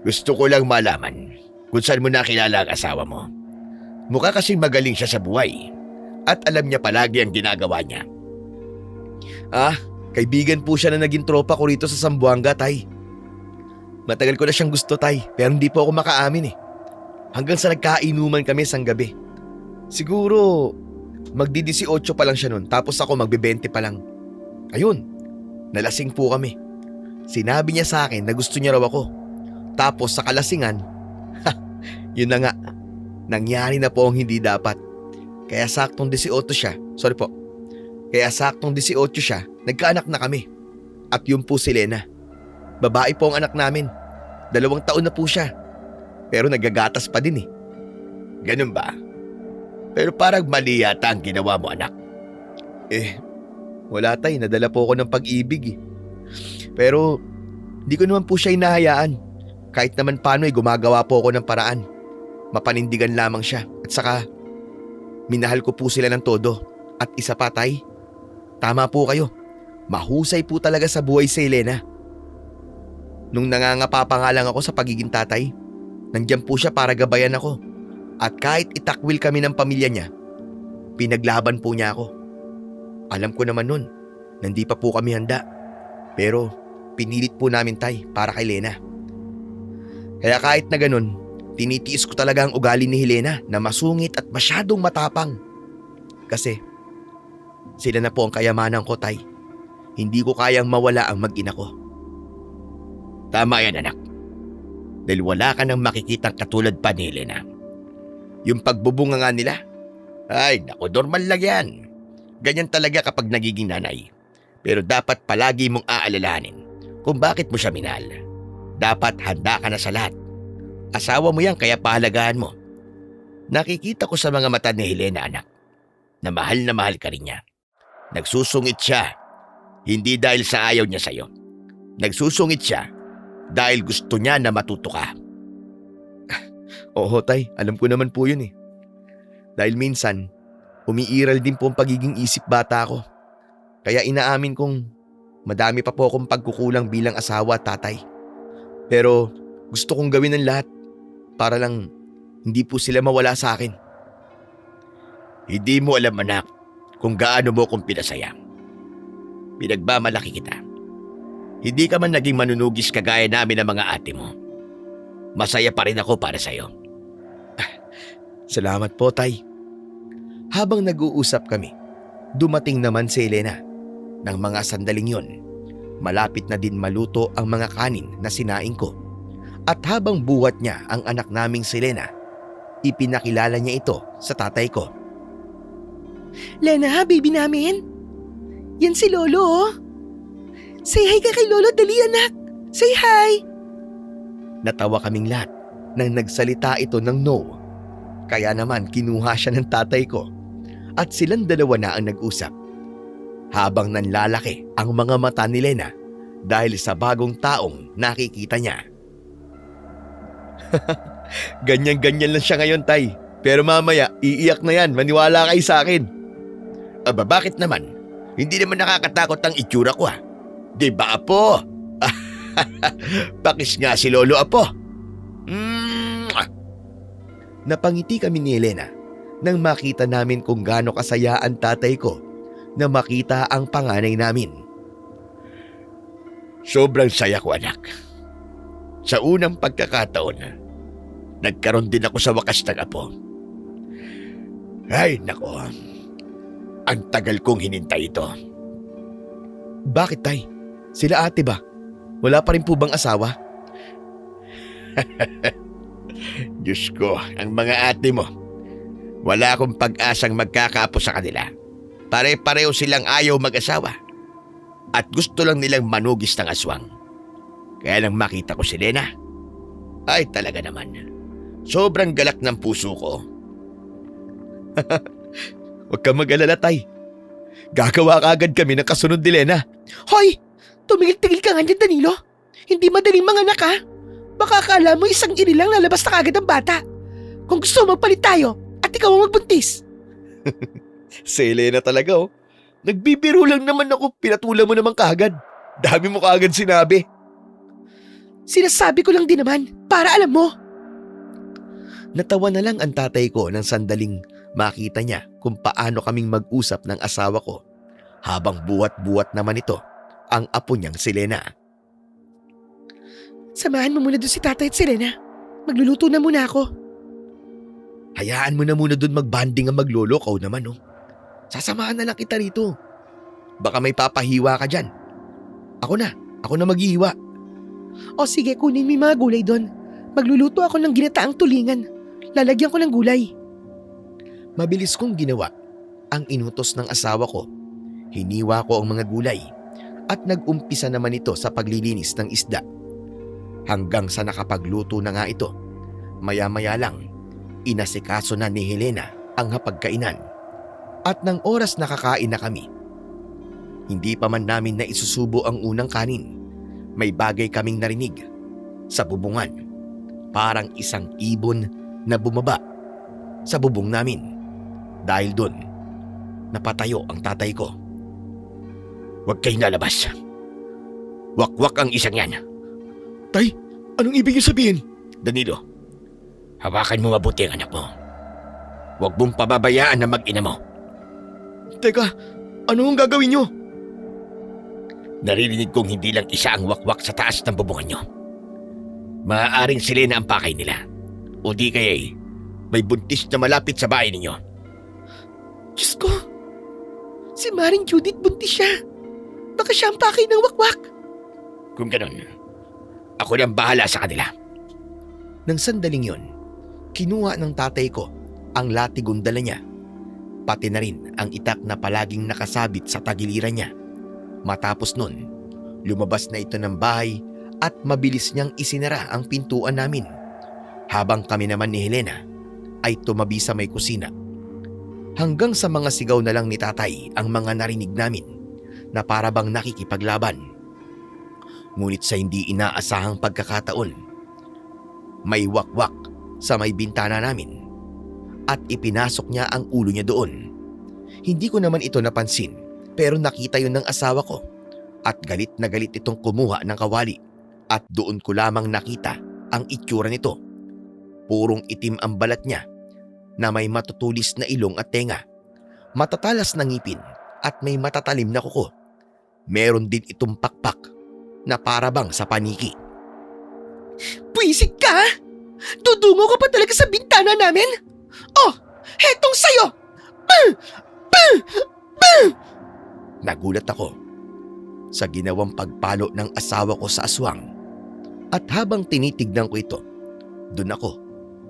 Gusto ko lang malaman kung saan mo nakilala ang asawa mo. Mukha kasing magaling siya sa buhay at alam niya palagi ang ginagawa niya. Kaibigan po siya na naging tropa ko rito sa Zamboanga, tay. Matagal ko na siyang gusto, tay, pero hindi po ako makaamin Hanggang sa nagkainuman kami sang gabi. Siguro, magdi-18 pa lang siya nun, tapos ako magbe-20 pa lang. Ayun, nalasing po kami. Sinabi niya sa akin na gusto niya raw ako. Tapos sa kalasingan, yun na nga, nangyari na po ang hindi dapat. Kaya saktong 18 siya. Sorry po. Kaya saktong 18 siya, nagkaanak na kami. At yun po si Lena. Babae po ang anak namin. 2 taon na po siya. Pero nagagatas pa din eh. Ganun ba? Pero parang mali yata ang ginawa mo, anak. Wala tay, nadala po ako ng pag-ibig eh. Pero hindi ko naman po siya hinahayaan. Kahit naman paano gumagawa po ako ng paraan. Mapanindigan lamang siya. At saka, minahal ko po sila ng todo. At isa pa tay, tama po kayo. Mahusay po talaga sa buhay si Elena. Nung nangangapa pa nga lang ako sa pagiging tatay, nandiyan po siya para gabayan ako. At kahit itakwil kami ng pamilya niya, pinaglaban po niya ako. Alam ko naman nun, hindi pa po kami handa. Pero pinilit po namin tay para kay Lena. Kaya kahit na ganun, tinitiis ko talaga ang ugali ni Helena na masungit at masyadong matapang. Kasi sila na po ang kayamanan ko tay. Hindi ko kayang mawala ang mag-ina ko. Tama yan, anak. Dahil wala ka nang makikitang katulad pa ni Helena. Yung pagbubunga nga nila, ay naku, normal lang yan. Ganyan talaga kapag nagiging nanay. Pero dapat palagi mong aalalahanin kung bakit mo siya minahal. Dapat handa ka na sa lahat. Asawa mo yan kaya pahalagahan mo. Nakikita ko sa mga mata ni Helena, anak, na mahal ka rin niya. Nagsusungit siya, hindi dahil sa ayaw niya sa'yo. Nagsusungit siya dahil gusto niya na matuto ka. Oo tay, alam ko naman po yun eh. Dahil minsan, umiiral din po ang pagiging isip bata ko. Kaya inaamin kong madami pa po akong pagkukulang bilang asawa at tatay. Pero gusto kong gawin ang lahat para lang hindi po sila mawala sa akin. Hindi mo alam, anak, kung gaano mo kong pinasaya. Pinagmamalaki kita. Hindi ka man naging manunugis kagaya namin ng mga ate mo. Masaya pa rin ako para sa'yo. Salamat po tay. Habang nag-uusap kami, dumating naman si Elena. Nang mga sandaling yon, malapit na din maluto ang mga kanin na sinaing ko. At habang buhat niya ang anak naming si Elena, ipinakilala niya ito sa tatay ko. Lena, baby namin. Yan si Lolo, oh. Say hi ka kay Lolo, dali anak. Say hi. Natawa kaming lahat nang nagsalita ito ng no. Kaya naman kinuha siya ng tatay ko at silang dalawa na ang nag-usap. Habang nanlalaki ang mga mata ni Lena dahil sa bagong taong nakikita niya. Ganyan-ganyan lang siya ngayon tay. Pero mamaya iiyak na yan, maniwala kayo sa akin. Aba, bakit naman? Hindi naman nakakatakot ang itsura ko, ha? Di ba, apo? Pakis nga si Lolo, apo. Napangiti kami ni Elena nang makita namin kung gaano kasaya ang tatay ko na makita ang panganay namin. Sobrang saya ko, anak. Sa unang pagkakataon, nagkaroon din ako sa wakas ng apo. Ay, nako. Ang tagal kong hinintay ito. Bakit tay? Sila ate ba? Wala pa rin po bang asawa? Diyos ko, ang mga ate mo. Wala akong pag-asang magkakaapo sa kanila. Pare-pareho silang ayaw mag-asawa. At gusto lang nilang manugis ng aswang. Kaya nang makita ko si Lena, ay talaga naman. Sobrang galak ng puso ko. Huwag kang mag-alala tay. Gagawa kaagad kami ng kasunod ni Lena. Hoy, tumigil-tigil ka nga dyan, Danilo. Hindi madaling mga anak, ha? Baka akala mo isang iri lang lalabas na kagad ang bata. Kung gusto mo magpalit tayo at ikaw ang magbuntis. Si Elena talaga oh. Nagbibiro lang naman ako, pinatulan mo naman kaagad. Dami mo kaagad sinabi. Sinasabi ko lang din naman, para alam mo. Natawa na lang ang tatay ko nang sandaling makita niya kung paano kaming mag-usap ng asawa ko. Habang buwat-buwat naman ito ang apo niyang si Lena. Samahan mo muna doon si tatay at si Lena. Magluluto na muna ako. Hayaan mo na muna doon magbanding ang maglolo, kaw naman oh. Sasamahan na lang kita rito. Baka may papahiwa ka dyan. Ako na maghihiwa. O sige, kunin mo yung mga gulay doon. Magluluto ako ng ginataang tulingan. Lalagyan ko ng gulay. Mabilis kong ginawa ang inutos ng asawa ko. Hiniwa ko ang mga gulay at nag-umpisa naman ito sa paglilinis ng isda. Hanggang sa nakapagluto na nga ito, maya-maya lang, inasikaso na ni Helena ang hapagkainan. At ng oras nakakain na kami, hindi pa man namin na isusubo ang unang kanin, may bagay kaming narinig sa bubungan. Parang isang ibon na bumaba sa bubong namin. Dahil doon, napatayo ang tatay ko. Huwag kayong lalabas. Wakwak ang isang yan. Tay, anong ibig niyo sabihin? Danilo, hawakan mo mabuti ang anak mo. Huwag mong pababayaan na mag-ina mo. Teka, ano ang gagawin niyo? Naririnig kong hindi lang isa ang wakwak sa taas ng bubungan nyo. Maaaring sila na ang pakay nila. O di kaya'y may buntis na malapit sa bahay ninyo. Diyos ko, si Maring Judith buntis siya. Baka siya ang pakay ng wakwak. Kung ganun, ako nang bahala sa kanila. Nang sandaling yon, kinuha ng tatay ko ang latigong dala niya, pati na rin ang itak na palaging nakasabit sa tagiliran niya. Matapos nun, lumabas na ito ng bahay at mabilis niyang isinara ang pintuan namin. Habang kami naman ni Helena ay tumabi sa may kusina. Hanggang sa mga sigaw na lang ni tatay ang mga narinig namin na para bang nakikipaglaban. Ngunit sa hindi inaasahang pagkakataon, may wakwak sa may bintana namin at ipinasok niya ang ulo niya doon. Hindi ko naman ito napansin pero nakita yun ng asawa ko at galit na galit itong kumuha ng kawali at doon ko lamang nakita ang itsura nito. Purong itim ang balat niya na may matutulis na ilong at tenga, matatalas na ngipin at may matatalim na kuko. Meron din itong pakpak na parabang sa paniki. Buisit ka! Tudungo ka pa talaga sa bintana namin? Oh, hetong sayo! Nagulat ako sa ginawang pagpalo ng asawa ko sa aswang. At habang tinitignan ko ito, doon ako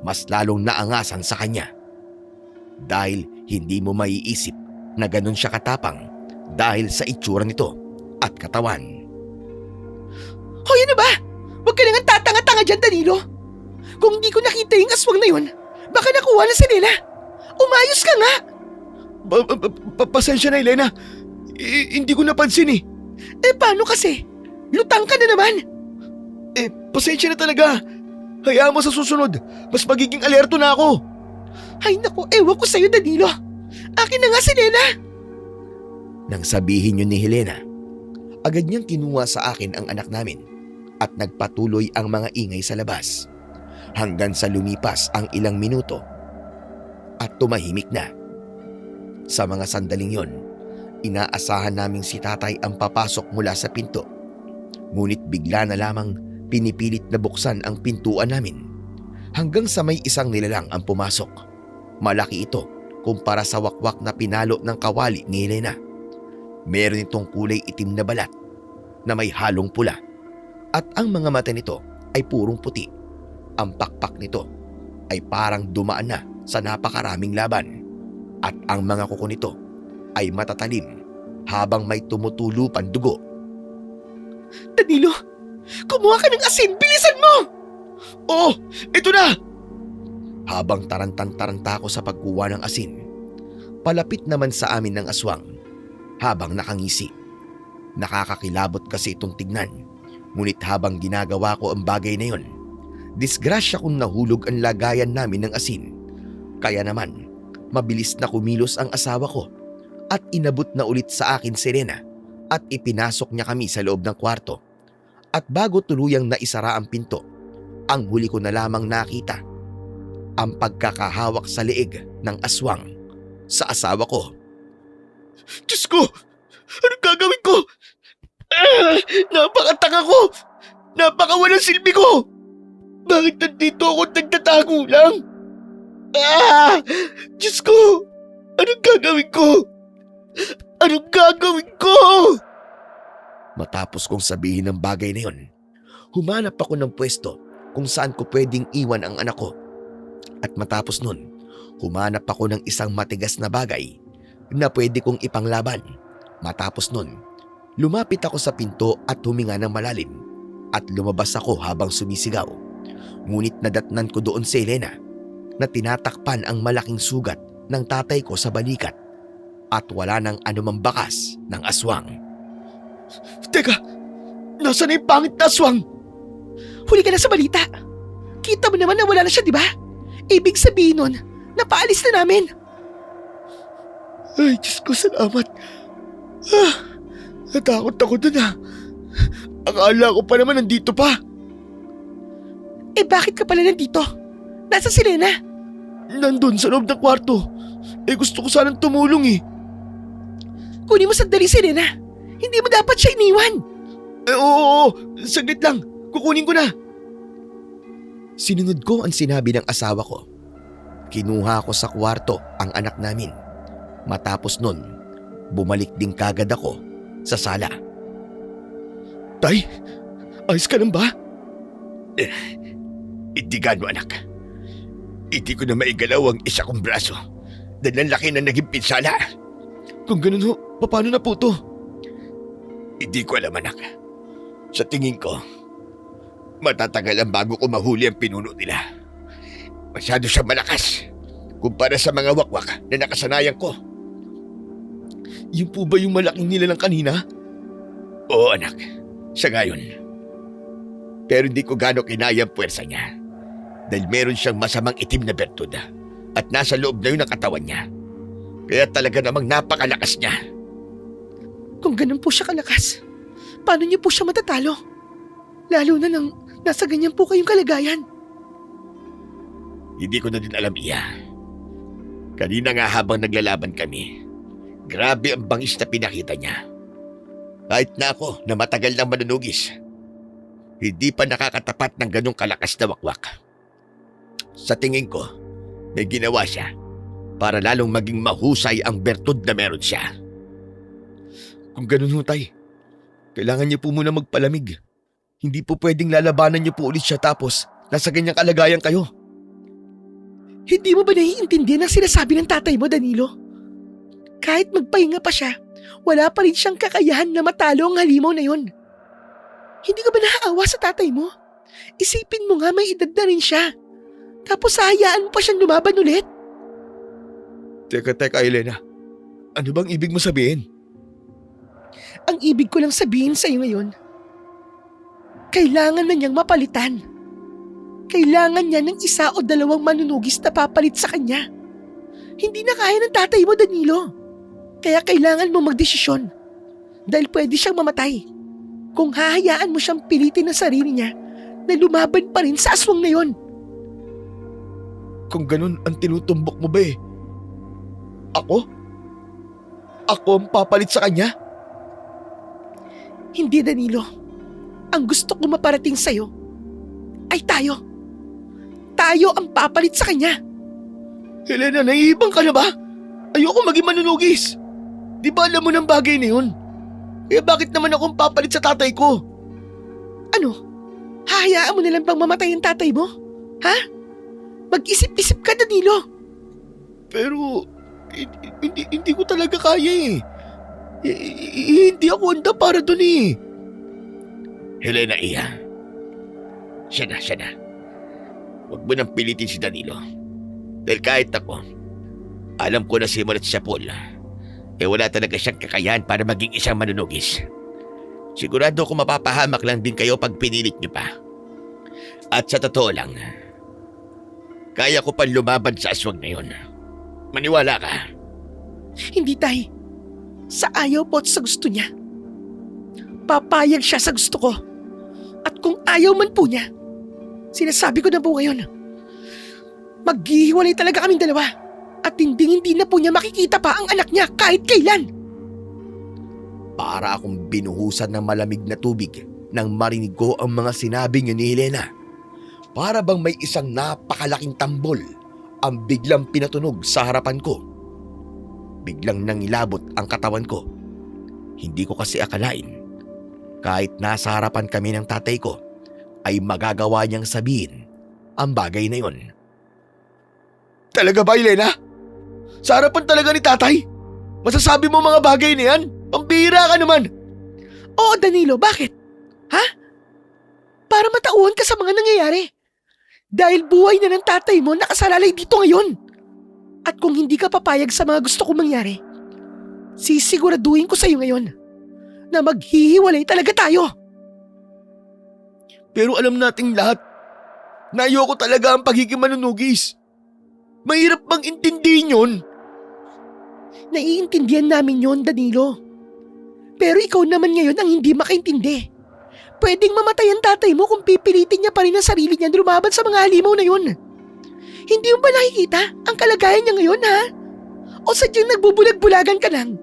mas lalong naangasan sa kanya. Dahil hindi mo maiisip na ganun siya katapang dahil sa itsura nito at katawan. Hoy, ano ba? Huwag ka nang tatanga-tanga dyan, Danilo. Kung hindi ko nakita yung aswang na yun, baka nakuha na si Nela. Umayos ka nga. Pasensya na, Elena. Hindi ko napansin eh. Paano kasi? Lutang ka na naman. Pasensya na talaga. Hayaan mo sa susunod. Mas magiging alerto na ako. Ay naku, ewan ko sa'yo, Danilo. Akin na nga si Nela. Nang sabihin yun ni Helena, agad niyang kinuha sa akin ang anak namin at nagpatuloy ang mga ingay sa labas hanggang sa lumipas ang ilang minuto at tumahimik na. Sa mga sandaling yon, inaasahan naming si tatay ang papasok mula sa pinto. Ngunit bigla na lamang pinipilit na buksan ang pintuan namin hanggang sa may isang nilalang ang pumasok. Malaki ito kumpara sa wakwak na pinalo ng kawali ni Helena. Meron itong kulay itim na balat na may halong pula at ang mga mata nito ay purong puti. Ang pakpak nito ay parang dumaan na sa napakaraming laban at ang mga kuko nito ay matatalim habang may tumutulupan dugo. Danilo, kumuha ka ng asin! Bilisan mo! Oh, ito na! Habang tarantan-taranta ako sa pagkuha ng asin, palapit naman sa amin ng aswang habang nakangisi. Nakakakilabot kasi itong tignan. Ngunit habang ginagawa ko ang bagay na yon, disgrasya kung nahulog ang lagayan namin ng asin. Kaya naman, mabilis na kumilos ang asawa ko at inabot na ulit sa akin si Serena at ipinasok niya kami sa loob ng kwarto. At bago tuluyang naisara ang pinto, ang huli ko na lamang nakita ang pagkakahawak sa leeg ng aswang sa asawa ko. Diyos ko! Anong gagawin ko? Napakatanga ko! Napakawalang silbi ko! Bakit nandito ako nagtatago lang? Diyos ko! Anong gagawin ko? Anong gagawin ko? Matapos kong sabihin ng bagay na yon, humanap ako ng pwesto kung saan ko pwedeng iwan ang anak ko. At matapos nun, Humanap ako ng isang matigas na bagay na pwede kong ipanglaban. Matapos nun, lumapit ako sa pinto at huminga ng malalim at lumabas ako habang sumisigaw. Ngunit nadatnan ko doon si Elena na tinatakpan ang malaking sugat ng tatay ko sa balikat at wala nang anumang bakas ng aswang. Teka, nasa na yung pangit na aswang? Huli ka na sa balita. Kita mo naman na wala na siya, di ba? Ibig sabihin nun, napaalis na namin. Ay, Diyos ko, salamat. Natakot ako dun Akala ko pa naman nandito pa. Eh bakit ka pala nandito? Nasa si Lena? Nandun sa loob ng kwarto. Gusto ko sanang tumulong Kunin mo sandali si Lena. Hindi mo dapat siya iniwan. Oo, saglit lang. Kukunin ko na. Sinunod ko ang sinabi ng asawa ko. Kinuha ko sa kwarto ang anak namin. Matapos nun, bumalik din kagad ako sa sala. Tay, ayos ka lang ba? Hindi gano anak. Hindi ko na maigalaw ang isa kong braso dahil ang laki na naging pinsala. Kung ganun ho, paano na po to? Hindi ko alam anak. Sa tingin ko, matatagal ang bago ko mahuli ang pinuno nila. Masyado siyang malakas kumpara sa mga wakwak na nakasanayan ko. Yung po ba yung malaking nilalang kanina? Oo anak, sa ngayon. Pero hindi ko gano'ng kinaya ang puwersa niya dahil meron siyang masamang itim na bertud at nasa loob na yun ang katawan niya. Kaya talaga namang napakalakas niya. Kung ganun po siya kalakas, paano niyo po siya matatalo? Lalo na nang nasa ganyan po kayong kalagayan. Hindi ko na din alam iya. Kanina nga habang naglalaban kami, grabe ang bangis na pinakita niya. Kahit na ako na matagal nang manunugis, hindi pa nakakatapat ng ganong kalakas na wakwak. Sa tingin ko, may ginawa siya para lalong maging mahusay ang bertud na meron siya. Kung ganun ho, tay, kailangan niyo po muna magpalamig. Hindi po pwedeng lalabanan niyo po ulit siya tapos nasa ganyang kalagayan kayo. Hindi mo ba naiintindihan ang sinasabi ng tatay mo, Danilo? Kahit magpahinga pa siya, wala pa rin siyang kakayahan na matalo ang halimaw na yon. Hindi ka ba naaawa sa tatay mo? Isipin mo nga may edad na rin siya. Tapos hahayaan mo pa siyang lumaban ulit? Teka, Elena. Ano bang ibig mo sabihin? Ang ibig ko lang sabihin sa iyo ngayon, kailangan na niyang mapalitan. Kailangan niya ng isa o dalawang manunugis na papalit sa kanya. Hindi na kaya ng tatay mo, Danilo. Kaya kailangan mo magdesisyon. Dahil pwede siyang mamatay. Kung hahayaan mo siyang pilitin ng sarili niya na lumaban pa rin sa aswang na yon. Kung ganun ang tinutumbok mo ba Ako? Ako ang papalit sa kanya? Hindi, Danilo. Ang gusto ko maparating sa'yo ay tayo. Tayo ang papalit sa kanya. Helena, naiibang ka na ba? Ayoko maging manunugis. Di ba alam mo ng bagay na yun? Kaya bakit naman akong papalit sa tatay ko? Ano? Hahayaan mo na lang bang mamatay ang tatay mo? Ha? Mag-isip-isip ka, Danilo. Pero, hindi ko talaga kaya hindi ako handa para dun Helena, iya. Siya na. Huwag mo nang pilitin si Danilo. Dahil kahit ako, alam ko na simulat siya Paul. Wala talaga siyang kakayahan para maging isang manunugis. Sigurado ko mapapahamak lang din kayo pag pinilit niyo pa. At sa totoo lang, kaya ko pa lumaban sa aswang na yun. Maniwala ka. Hindi, tay. Sa ayaw po at sa gusto niya. Papayag siya sa gusto ko. At kung ayaw man po niya, sinasabi ko na po ngayon, maghihiwalay talaga kaming dalawa. At hindi na po niya makikita pa ang anak niya kahit kailan. Para akong binuhusan ng malamig na tubig nang marinig ko ang mga sinabi niyo ni Helena. Para bang may isang napakalaking tambol ang biglang pinatunog sa harapan ko. Biglang nangilabot ang katawan ko. Hindi ko kasi akalain, kahit nasa harapan kami ng tatay ko, ay magagawa niyang sabihin ang bagay na yon. Talaga ba, Elena? Sa harapan talaga ni tatay? Masasabi mo mga bagay na yan? Pambihira ka naman! Oo, Danilo, bakit? Ha? Para matauhan ka sa mga nangyayari. Dahil buhay na ng tatay mo nakasalalay dito ngayon. At kung hindi ka papayag sa mga gusto kong mangyari, sisiguraduhin ko sa'yo ngayon na maghihiwalay talaga tayo. Pero alam nating lahat na ayoko talaga ang pagiging manunugis. Mahirap bang intindihin yun? Naiintindihan namin yon, Danilo. Pero ikaw naman ngayon ang hindi makaintindi. Pwedeng mamatay ang tatay mo kung pipilitin niya pa rin ang sarili niya na lumaban sa mga halimaw na yun. Hindi mo ba nakikita ang kalagayan niya ngayon, ha? O sadyang nagbubulag-bulagan ka lang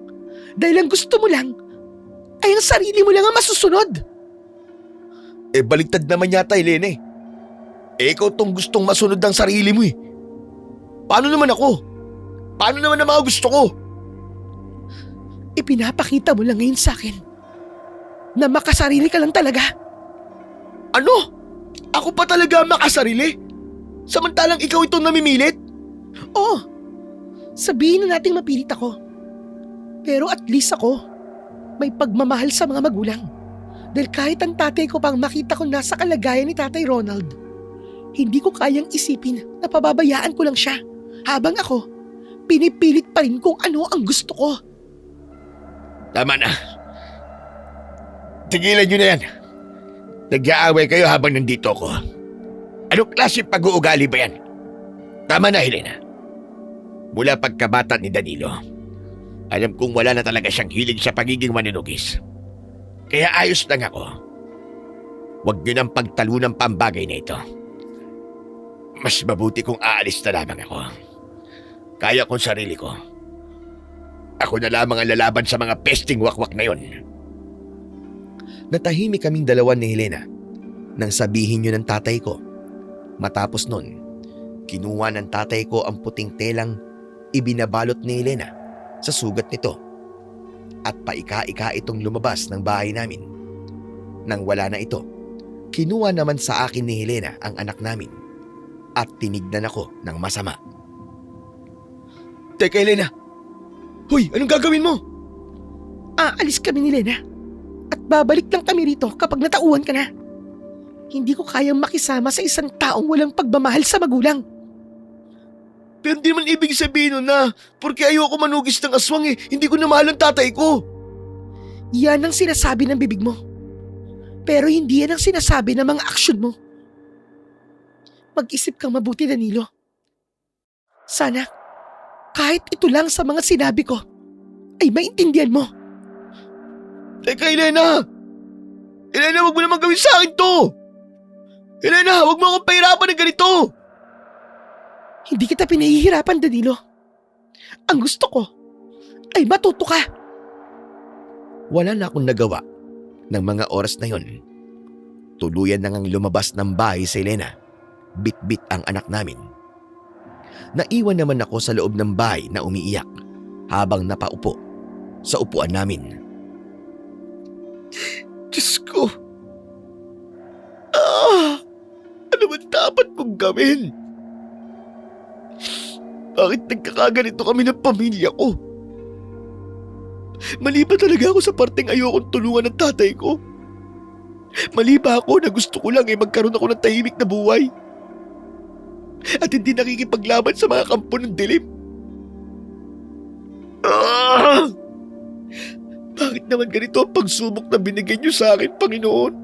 dahil ang gusto mo lang ay ang sarili mo lang ang masusunod. Eh baliktad naman yata, Elena eh. Ikaw tong gustong masunod ng sarili mo eh. Paano naman ako? Paano naman ang mga gusto ko? Ipinapakita mo lang ngayon sa akin na makasarili ka lang talaga. Ano? Ako pa talaga ang makasarili? Samantalang ikaw itong namimilit? Oo, sabihin na nating mapilit ako. Pero at least ako, may pagmamahal sa mga magulang. Dahil kahit ang tatay ko pang makita ko nasa kalagayan ni Tatay Ronald, hindi ko kayang isipin na pababayaan ko lang siya. Habang ako, pinipilit pa rin kung ano ang gusto ko. Tama na. Tigilan nyo na yan. Nag-aaway kayo habang nandito ako. Anong klase pag-uugali ba yan? Tama na, Helena. Mula pagkabata ni Danilo, alam kong wala na talaga siyang hilig sa pagiging manunugis. Kaya ayos lang ako. Huwag nyo nang pagtalunan pa ang bagay na ito. Mas mabuti kung aalis na lamang ako. Kaya kong sarili ko. Ako na lamang ang lalaban sa mga pesting wakwak na yon. Natahimik kaming dalawa ni Helena nang sabihin yun ng tatay ko. Matapos nun, kinuha ng tatay ko ang puting telang ibinabalot ni Helena sa sugat nito at paika-ika itong lumabas ng bahay namin. Nang wala na ito, kinuha naman sa akin ni Helena ang anak namin at tinignan ako ng masama. Teka, Helena. Hoy, anong gagawin mo? Aalis kami ni Lena at babalik lang kami rito kapag natauhan ka na. Hindi ko kayang makisama sa isang taong walang pagmamahal sa magulang. Pero di man ibig sabihin nun na porque ayoko manugis ng aswang hindi ko na mahal ang tatay ko. Yan ang sinasabi ng bibig mo. Pero hindi yan ang sinasabi ng mga aksyon mo. Mag-isip kang mabuti, Danilo. Sana, kahit ito lang sa mga sinabi ko, ay maintindihan mo. Teka, Elena! Elena, wag mo naman gawin sa akin to! Elena, wag mo akong pahirapan ng ganito! Hindi kita pinahihirapan, Danilo. Ang gusto ko ay matuto ka. Wala na akong nagawa ng mga oras na yon. Tuluyan na ngang lumabas ng bahay si Elena. Bit-bit ang anak namin. Naiwan naman ako sa loob ng bahay na umiiyak habang napaupo sa upuan namin. Diyos ko! Ano ba dapat kong gawin? Bakit nagkakaganito kami ng pamilya ko? Mali ba talaga ako sa parteng ayokong tulungan ng tatay ko? Mali ba ako na gusto ko lang magkaroon ako ng tahimik na buhay? At hindi nakikipaglaban sa mga kampo ng dilim? Bakit naman ganito ang pagsubok na binigay niyo sa akin, Panginoon?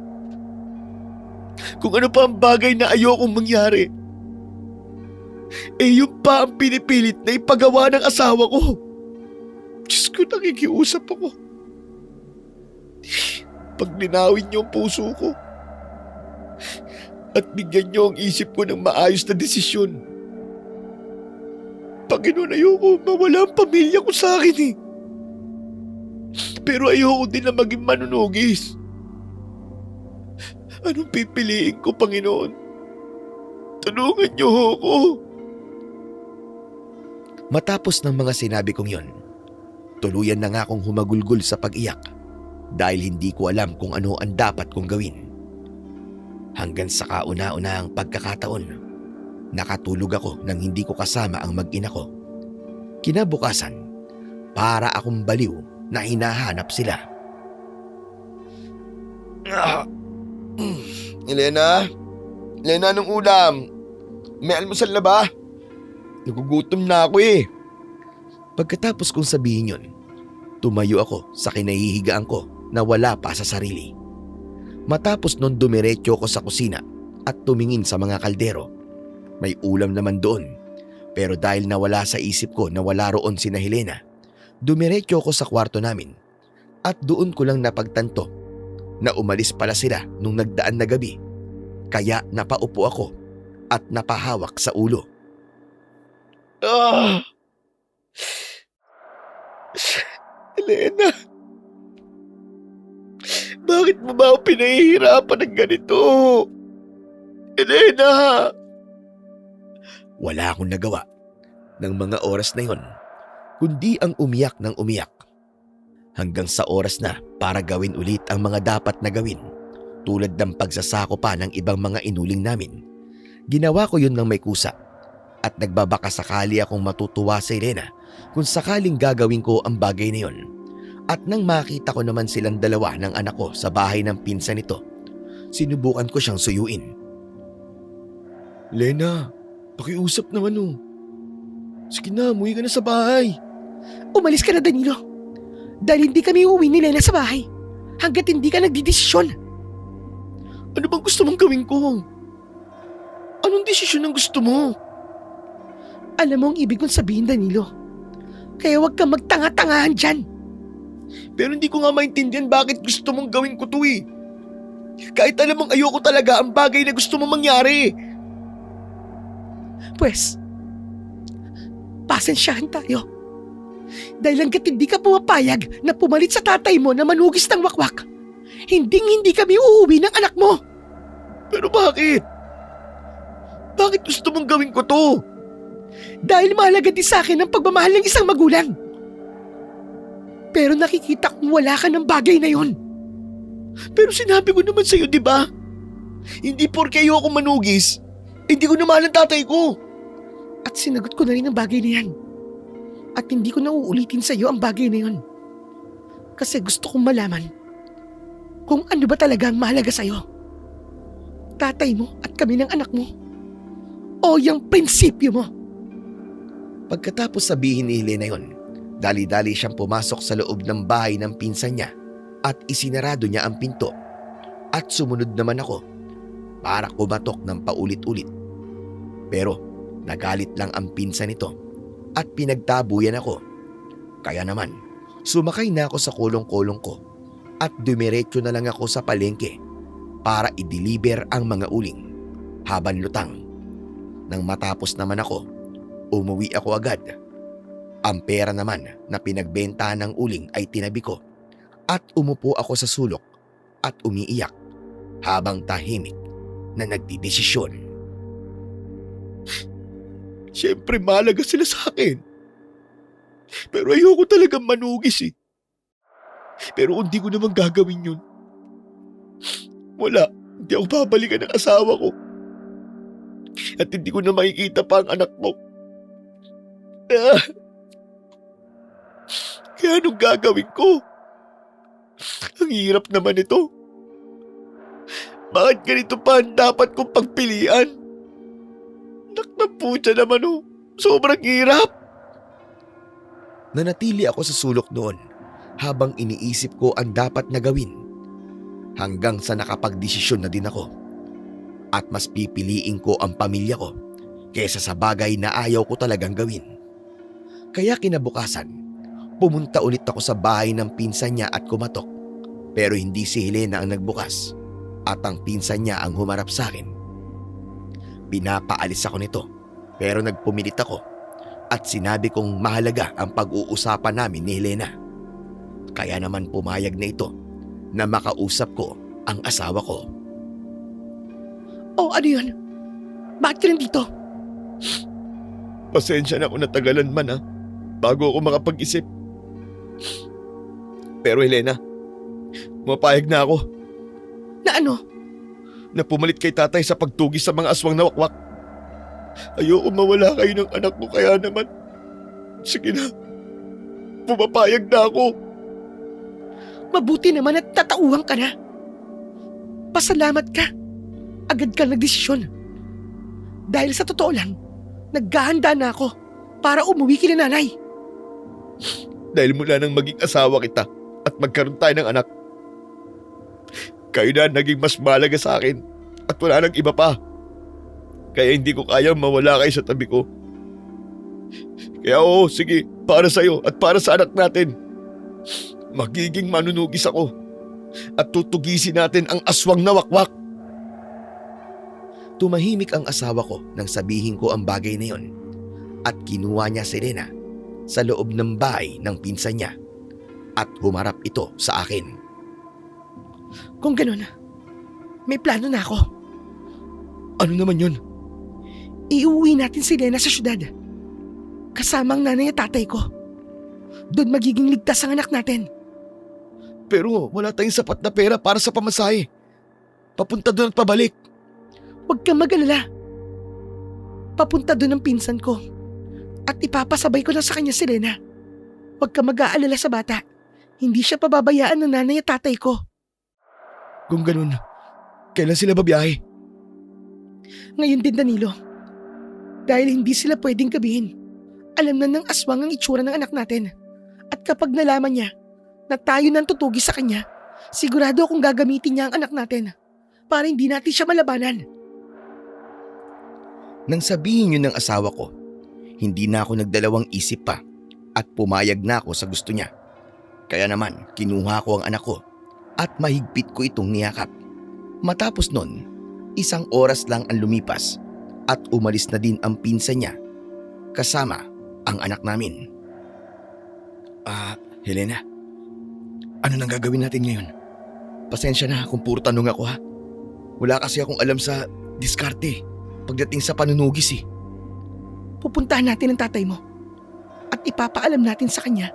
Kung ano pa ang bagay na ayokong mangyari, yun pa ang pinipilit na ipagawa ng asawa ko. Diyos ko, nakikiusap ako. Paglinawin niyo ang puso ko at bigyan niyo ang isip ko ng maayos na desisyon. Panginoon, ayoko mawala ang pamilya ko sa akin Pero ayoko din na maging manunugis. Anong pipiliin ko, Panginoon? Tulungan niyo ako. Matapos ng mga sinabi kong yon, tuluyan na nga akong humagulgol sa pag-iyak dahil hindi ko alam kung ano ang dapat kong gawin. Hanggang sa kauna-unahang pagkakataon, Nakatulog ako nang hindi ko kasama ang mag-ina ko. Kinabukasan, para akong baliw na hinahanap sila. Elena? Elena, anong ulam? May almusal na ba? Nagugutom na ako eh. Pagkatapos kong sabihin yun, tumayo ako sa kinahihigaan ko na wala pa sa sarili. Matapos nun dumiretso ko sa kusina at tumingin sa mga kaldero. May ulam naman doon, pero dahil nawala sa isip ko na wala roon sina Helena, dumiretso ko sa kwarto namin at doon ko lang napagtanto na umalis pala sila nung nagdaan na gabi. Kaya napaupo ako at napahawak sa ulo. Elena, bakit mo ba ako pinahihirapan ng ganito? Elena! Wala akong nagawa ng mga oras na yon, kundi ang umiyak ng umiyak. Hanggang sa oras na para gawin ulit ang mga dapat na gawin, tulad ng pagsasako pa ng ibang mga inuling namin. Ginawa ko yun ng may kusa at nagbabaka sakali akong matutuwa sa Elena kung sakaling gagawin ko ang bagay na yon. At nang makita ko naman silang dalawa ng anak ko sa bahay ng pinsan nito, sinubukan ko siyang suyuin. Lena, pakiusap naman oh. Sige na, umuwi ka na sa bahay. Umalis ka na, Danilo. Dahil hindi kami uuwi ni Lena sa bahay hanggat hindi ka nagdidesisyon. Ano bang gusto mong gawin ko? Anong desisyon ang gusto mo? Alam mo ang ibig kong sabihin, Danilo. Kaya huwag kang magtanga-tangahan dyan. Pero hindi ko nga maintindihan bakit gusto mong gawin ko to eh. Kahit alam mong ayoko talaga ang bagay na gusto mong mangyari. Pwes, pasensyahan tayo. Dahil hanggat hindi ka pumapayag na pumalit sa tatay mo na manugis ng wakwak, hindi kami uuwi ng anak mo. Pero bakit? Bakit gusto mong gawin ko to? Dahil mahalaga din sa akin ang pagmamahal ng isang magulang. Pero nakikita kong wala ka ng bagay na yon. Pero sinabi ko naman sa'yo, di ba? Hindi porke ayoko manugis, hindi ko na mahal ang tatay ko. At sinagot ko na rin ang bagay na yan. At hindi ko na uulitin sa iyo ang bagay na yon. Kasi gusto kong malaman kung ano ba talaga ang mahalaga sa iyo. Tatay mo at kami ng anak mo. O yung prinsipyo mo. Pagkatapos sabihin ni Helena yon, dali-dali siyang pumasok sa loob ng bahay ng pinsan niya at isinarado niya ang pinto. At sumunod naman ako para kumatok ng paulit-ulit. Pero nagalit lang ang pinsan nito at pinagtabuyan ako. Kaya naman, sumakay na ako sa kulong-kulong ko at dumiretso na lang ako sa palengke para i-deliver ang mga uling habang lutang. Nang matapos naman ako, umuwi ako agad. Ang pera naman na pinagbentahan ng uling ay tinabi ko at umupo ako sa sulok at umiiyak habang tahimik na nagdidesisyon. Siyempre mahalaga sila sa akin. Pero ayoko talagang manugis eh. Pero kung di ko naman gagawin yun, wala, hindi ako babalikan ng asawa ko. At hindi ko na makikita pa ang anak mo. Kaya anong gagawin ko? Ang hirap naman ito. Bakit ganito pa ang dapat kong pagpilian? Naknapucha naman oh. Sobrang hirap. Nanatili ako sa sulok noon habang iniisip ko ang dapat na gawin. Hanggang sa nakapagdesisyon na din ako. At mas pipiliin ko ang pamilya ko kaysa sa bagay na ayaw ko talagang gawin. Kaya kinabukasan, pumunta ulit ako sa bahay ng pinsan niya at kumatok. Pero hindi si Helena ang nagbukas at ang pinsan niya ang humarap sa akin. Pinapaalis ako nito pero nagpumilit ako at sinabi kong mahalaga ang pag-uusapan namin ni Helena. Kaya naman pumayag na ito na makausap ko ang asawa ko. O ano yun? Bakit ka nandito? Pasensya na kung natagalan man ha, bago ako makapag-isip. Pero Helena, mapayag na ako Na ano? na pumalit kay tatay sa pagtugis sa mga aswang na wakwak. Ayoko mawala kayo ng anak ko, kaya naman, sige na, pumapayag na ako. Mabuti naman at tatauhan ka na. Pasalamat ka. Agad ka nagdesisyon. Dahil sa totoo lang, naghahanda na ako para umuwi kina nanay. Dahil mula nang maging asawa kita at magkaroon tayo ng anak, kayo na naging mas mahalaga sa akin at wala nang iba pa. Kaya hindi ko kayang mawala kayo sa tabi ko. Kaya oo, sige, para sa'yo at para sa anak natin. Magiging manunugis ako at tutugisin natin ang aswang na wakwak. Tumahimik ang asawa ko nang sabihin ko ang bagay na yon at kinuha niya si Elena sa loob ng bahay ng pinsan niya at humarap ito sa akin. Kung ganun, may plano na ako. Ano naman yun? Iuwi natin si Elena sa syudad. Kasama ang nanay at tatay ko. Doon magiging ligtas ang anak natin. Pero wala tayong sapat na pera para sa pamasahe. Papunta doon at pabalik. Huwag kang mag-alala. Papunta doon ang pinsan ko. At ipapasabay ko na sa kanya si Elena. Huwag kang mag-aalala sa bata. Hindi siya pababayaan ng nanay at tatay ko. Kung ganun, kailan sila babiyahe? Ngayon din, Danilo. Dahil hindi sila pwedeng gabihin. Alam na ng aswang ang itsura ng anak natin. At kapag nalaman niya na tayo nang tutugi sa kanya, sigurado akong gagamitin niya ang anak natin para hindi natin siya malabanan. Nang sabihin yun ng asawa ko, hindi na ako nagdalawang isip pa at pumayag na ako sa gusto niya. Kaya naman, kinuha ko ang anak ko at mahigpit ko itong niyakap. Matapos nun, 1 oras lang ang lumipas at umalis na din ang pinsan niya kasama ang anak namin. Helena, ano nang gagawin natin ngayon? Pasensya na kung puro tanong ako, ha. Wala kasi akong alam sa diskarte pagdating sa panunugis eh. Pupuntahan natin ang tatay mo at ipapaalam natin sa kanya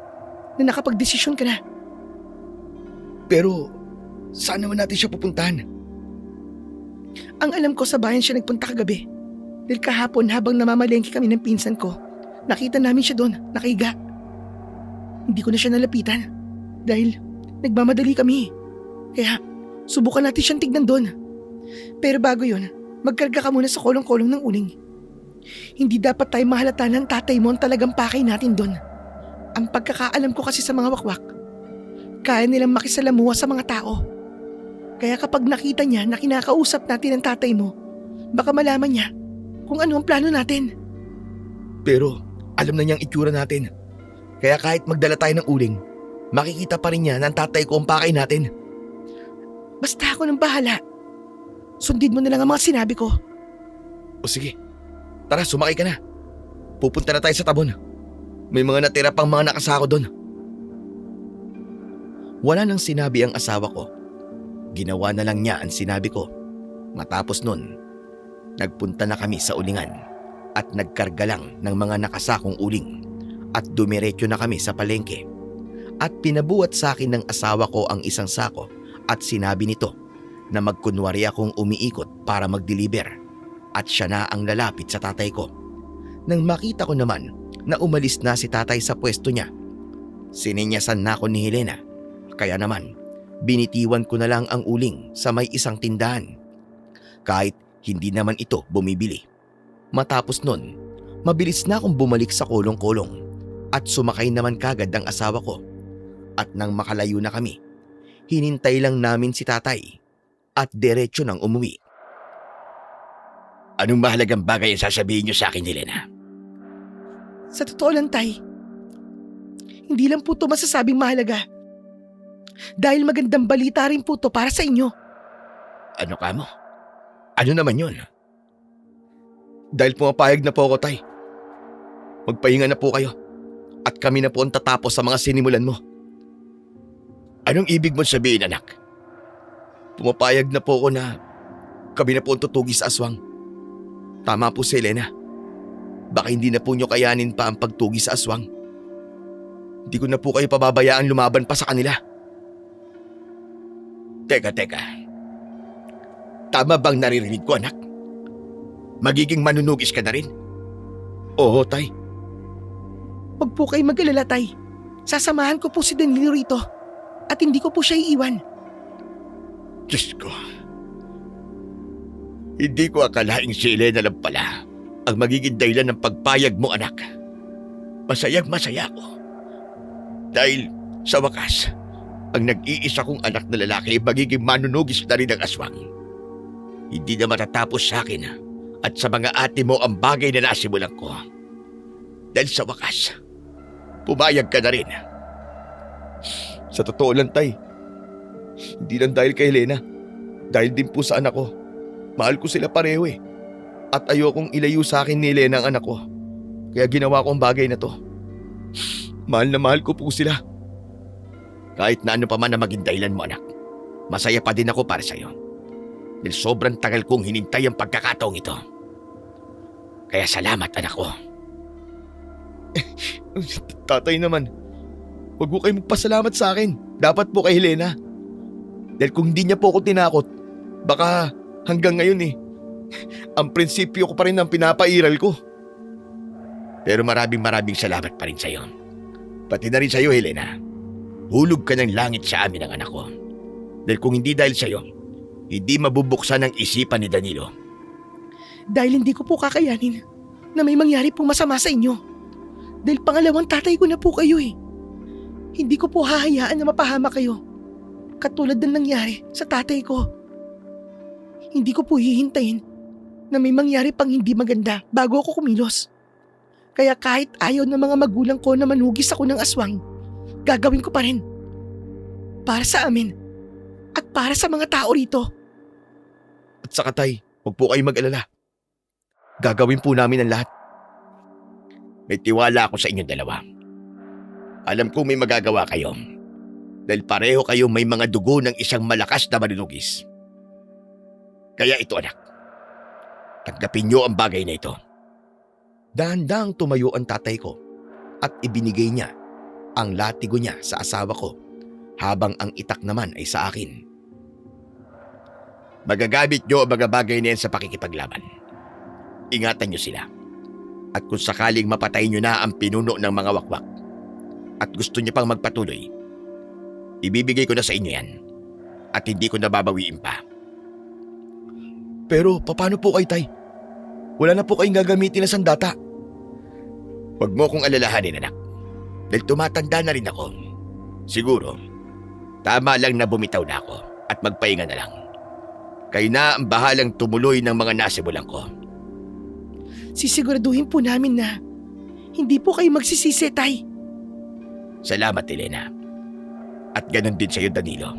na nakapagdesisyon ka na. Pero saan naman natin siya pupuntahan? Ang alam ko, sa bayan siya nagpunta kagabi. Dahil kahapon habang namamalengke kami ng pinsan ko, nakita namin siya doon, nakahiga. Hindi ko na siya nalapitan dahil nagmamadali kami. Kaya subukan natin siyang tignan doon. Pero bago yun, magkarga ka muna sa kolong-kolong ng uling. Hindi dapat tayo mahalata ng tatay mo ang talagang pakay natin doon. Ang pagkakaalam ko kasi sa mga wakwak, kaya nilang makisalamuha sa mga tao. Kaya kapag nakita niya na kinakausap natin ang tatay mo, baka malaman niya kung ano ang plano natin. Pero alam na niyang itsura natin. Kaya kahit magdala tayo ng uling, makikita pa rin niya na ang tatay ko ang pakay natin. Basta ako nang bahala. Sundin mo na lang ang mga sinabi ko. O sige, tara, sumakay ka na. Pupunta na tayo sa tabon. May mga natira pang mga nakasako doon. Wala nang sinabi ang asawa ko. Ginawa na lang niya ang sinabi ko. Matapos nun, nagpunta na kami sa ulingan at nagkarga lang ng mga nakasakong uling at dumiretso na kami sa palengke. At pinabuhat sa akin ng asawa ko ang isang sako at sinabi nito na magkunwari akong umiikot para mag-deliver at siya na ang lalapit sa tatay ko. Nang makita ko naman na umalis na si tatay sa pwesto niya, sininyasan na ako ni Helena. Kaya naman, binitiwan ko na lang ang uling sa may isang tindahan. Kahit hindi naman ito bumibili. Matapos nun, mabilis na akong bumalik sa kolong-kolong at sumakay naman kagad ang asawa ko. At nang makalayo na kami, hinintay lang namin si tatay at diretso nang umuwi. Anong mahalagang bagay ang sasabihin niyo sa akin, Helena? Sa totoo lang, tay, hindi lang po ito masasabing mahalaga. Dahil magandang balita rin po ito para sa inyo. Ano ka mo? Ano naman yun? Dahil pumapayag na po ako, tay. Magpahinga na po kayo. At kami na po ang tatapos sa mga sinimulan mo. Anong ibig mong sabihin, anak? Pumapayag na po ako na kami na po ang tutugi sa aswang. Tama po si Helena. Baka hindi na po nyo kayanin pa ang pagtugi sa aswang. Hindi ko na po kayo pababayaan lumaban pa sa kanila. Teka. Tama bang naririnig ko, anak? Magiging manunugis ka na rin? Oo, tay. Huwag po kayo mag-alala, Tay. Sasamahan ko po si Danilo rito at hindi ko po siya iiwan. Diyos ko. Hindi ko akalaing si Elena lang pala ang magiging dahilan ng pagpayag mo, anak. Masayang masaya ako. Dahil sa wakas, ang nag-iisa kong anak na lalaki ay magiging manunugis na rin ng aswang. Hindi na matatapos sa akin at sa mga ate mo ang bagay na nasimulan ko. Dahil sa wakas, pumayag ka na rin. Sa totoo lang, tay. Hindi lang dahil kay Helena. Dahil din po sa anak ko. Mahal ko sila pareho eh. At ayokong ilayo sa akin ni Helena ang anak ko. Kaya ginawa ko ang bagay na to. Mahal na mahal ko po sila. Kahit na ano pa man na maging dahilan mo, anak, masaya pa din ako para sa'yo. Dahil sobrang tagal kong hinintay ang pagkakataong ito. Kaya salamat, anak ko. Tatay naman, huwag po kayo magpasalamat sa akin. Dapat po kay Helena. Dahil kung hindi niya po ako tinakot, baka hanggang ngayon ang prinsipyo ko pa rin ang pinapairal ko. Pero maraming salamat pa rin sa'yo. Pati na rin sa'yo, Helena. Hulog ka ng langit sa amin ang anak ko. Dahil kung hindi dahil sa'yo, hindi mabubuksan ang isipan ni Danilo. Dahil hindi ko po kakayanin na may mangyari pong masama sa inyo. Dahil pangalawang tatay ko na po kayo eh. Hindi ko po hahayaan na mapahama kayo. Katulad ng nangyari sa tatay ko. Hindi ko po hihintayin na may mangyari pang hindi maganda bago ako kumilos. Kaya kahit ayaw ng mga magulang ko na manugis ako ng aswang, gagawin ko pa rin. Para sa amin at para sa mga tao rito. At saka tay, huwag po kayo mag-alala. Gagawin po namin ang lahat. May tiwala ako sa inyong dalawa. Alam kong may magagawa kayo. Dahil pareho kayo may mga dugo ng isang malakas na manunugis. Kaya ito, anak. Tanggapin niyo ang bagay na ito. Dahan-dahang tumayo ang tatay ko at ibinigay niya ang latigo niya sa asawa ko habang ang itak naman ay sa akin. Magagamit niyo ang mga bagay na yan sa pakikipaglaban. Ingatan niyo sila. At kung sakaling mapatay niyo na ang pinuno ng mga wakwak at gusto niyo pang magpatuloy, ibibigay ko na sa inyo yan at hindi ko nababawiin pa. Pero paano po kay tay? Wala na po kayong gagamitin na sandata. Huwag mo kong alalahanin, anak. Dahil tumatanda na rin ako. Siguro, tama lang na bumitaw na ako at magpahinga na lang. Kayo na ang bahalang tumuloy ng mga nasimulan ko. Sisiguraduhin po namin na hindi po kayo magsisisi, Tay. Salamat, Elena. At ganun din sa iyo, Danilo.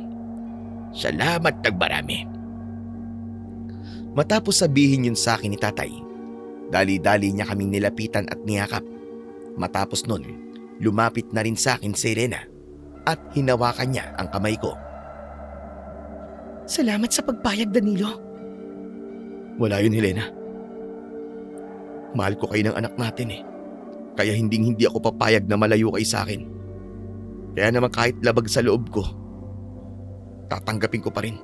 Salamat ng marami. Matapos sabihin yun sa akin ni tatay, dali-dali niya kaming nilapitan at niyakap. Matapos nun, lumapit na rin sa akin si Elena at hinawakan niya ang kamay ko. Salamat sa pagpayag, Danilo. Wala yun, Helena. Mahal ko kayo ng anak natin eh. Kaya hindi ako papayag na malayo kayo sa akin. Kaya naman kahit labag sa loob ko, tatanggapin ko pa rin.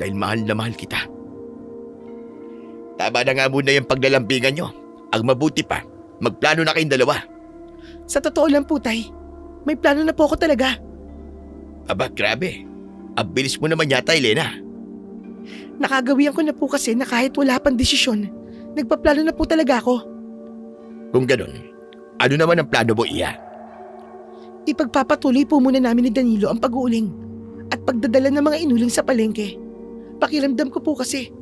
Dahil mahal na mahal kita. Tama na nga muna yung paglalambingan nyo. Ang mabuti pa, magplano na kayong dalawa. Sa totoo lang po, Tay. May plano na po ako talaga. Aba, grabe. Ang bilis mo naman yata, Elena. Nakagawian ko na po kasi na kahit wala pang desisyon, nagpaplano na po talaga ako. Kung ganun, ano naman ang plano mo, Iya? Ipagpapatuloy po muna namin ni Danilo ang pag-uuling at pagdadala ng mga inuling sa palengke. Pakiramdam ko po kasi,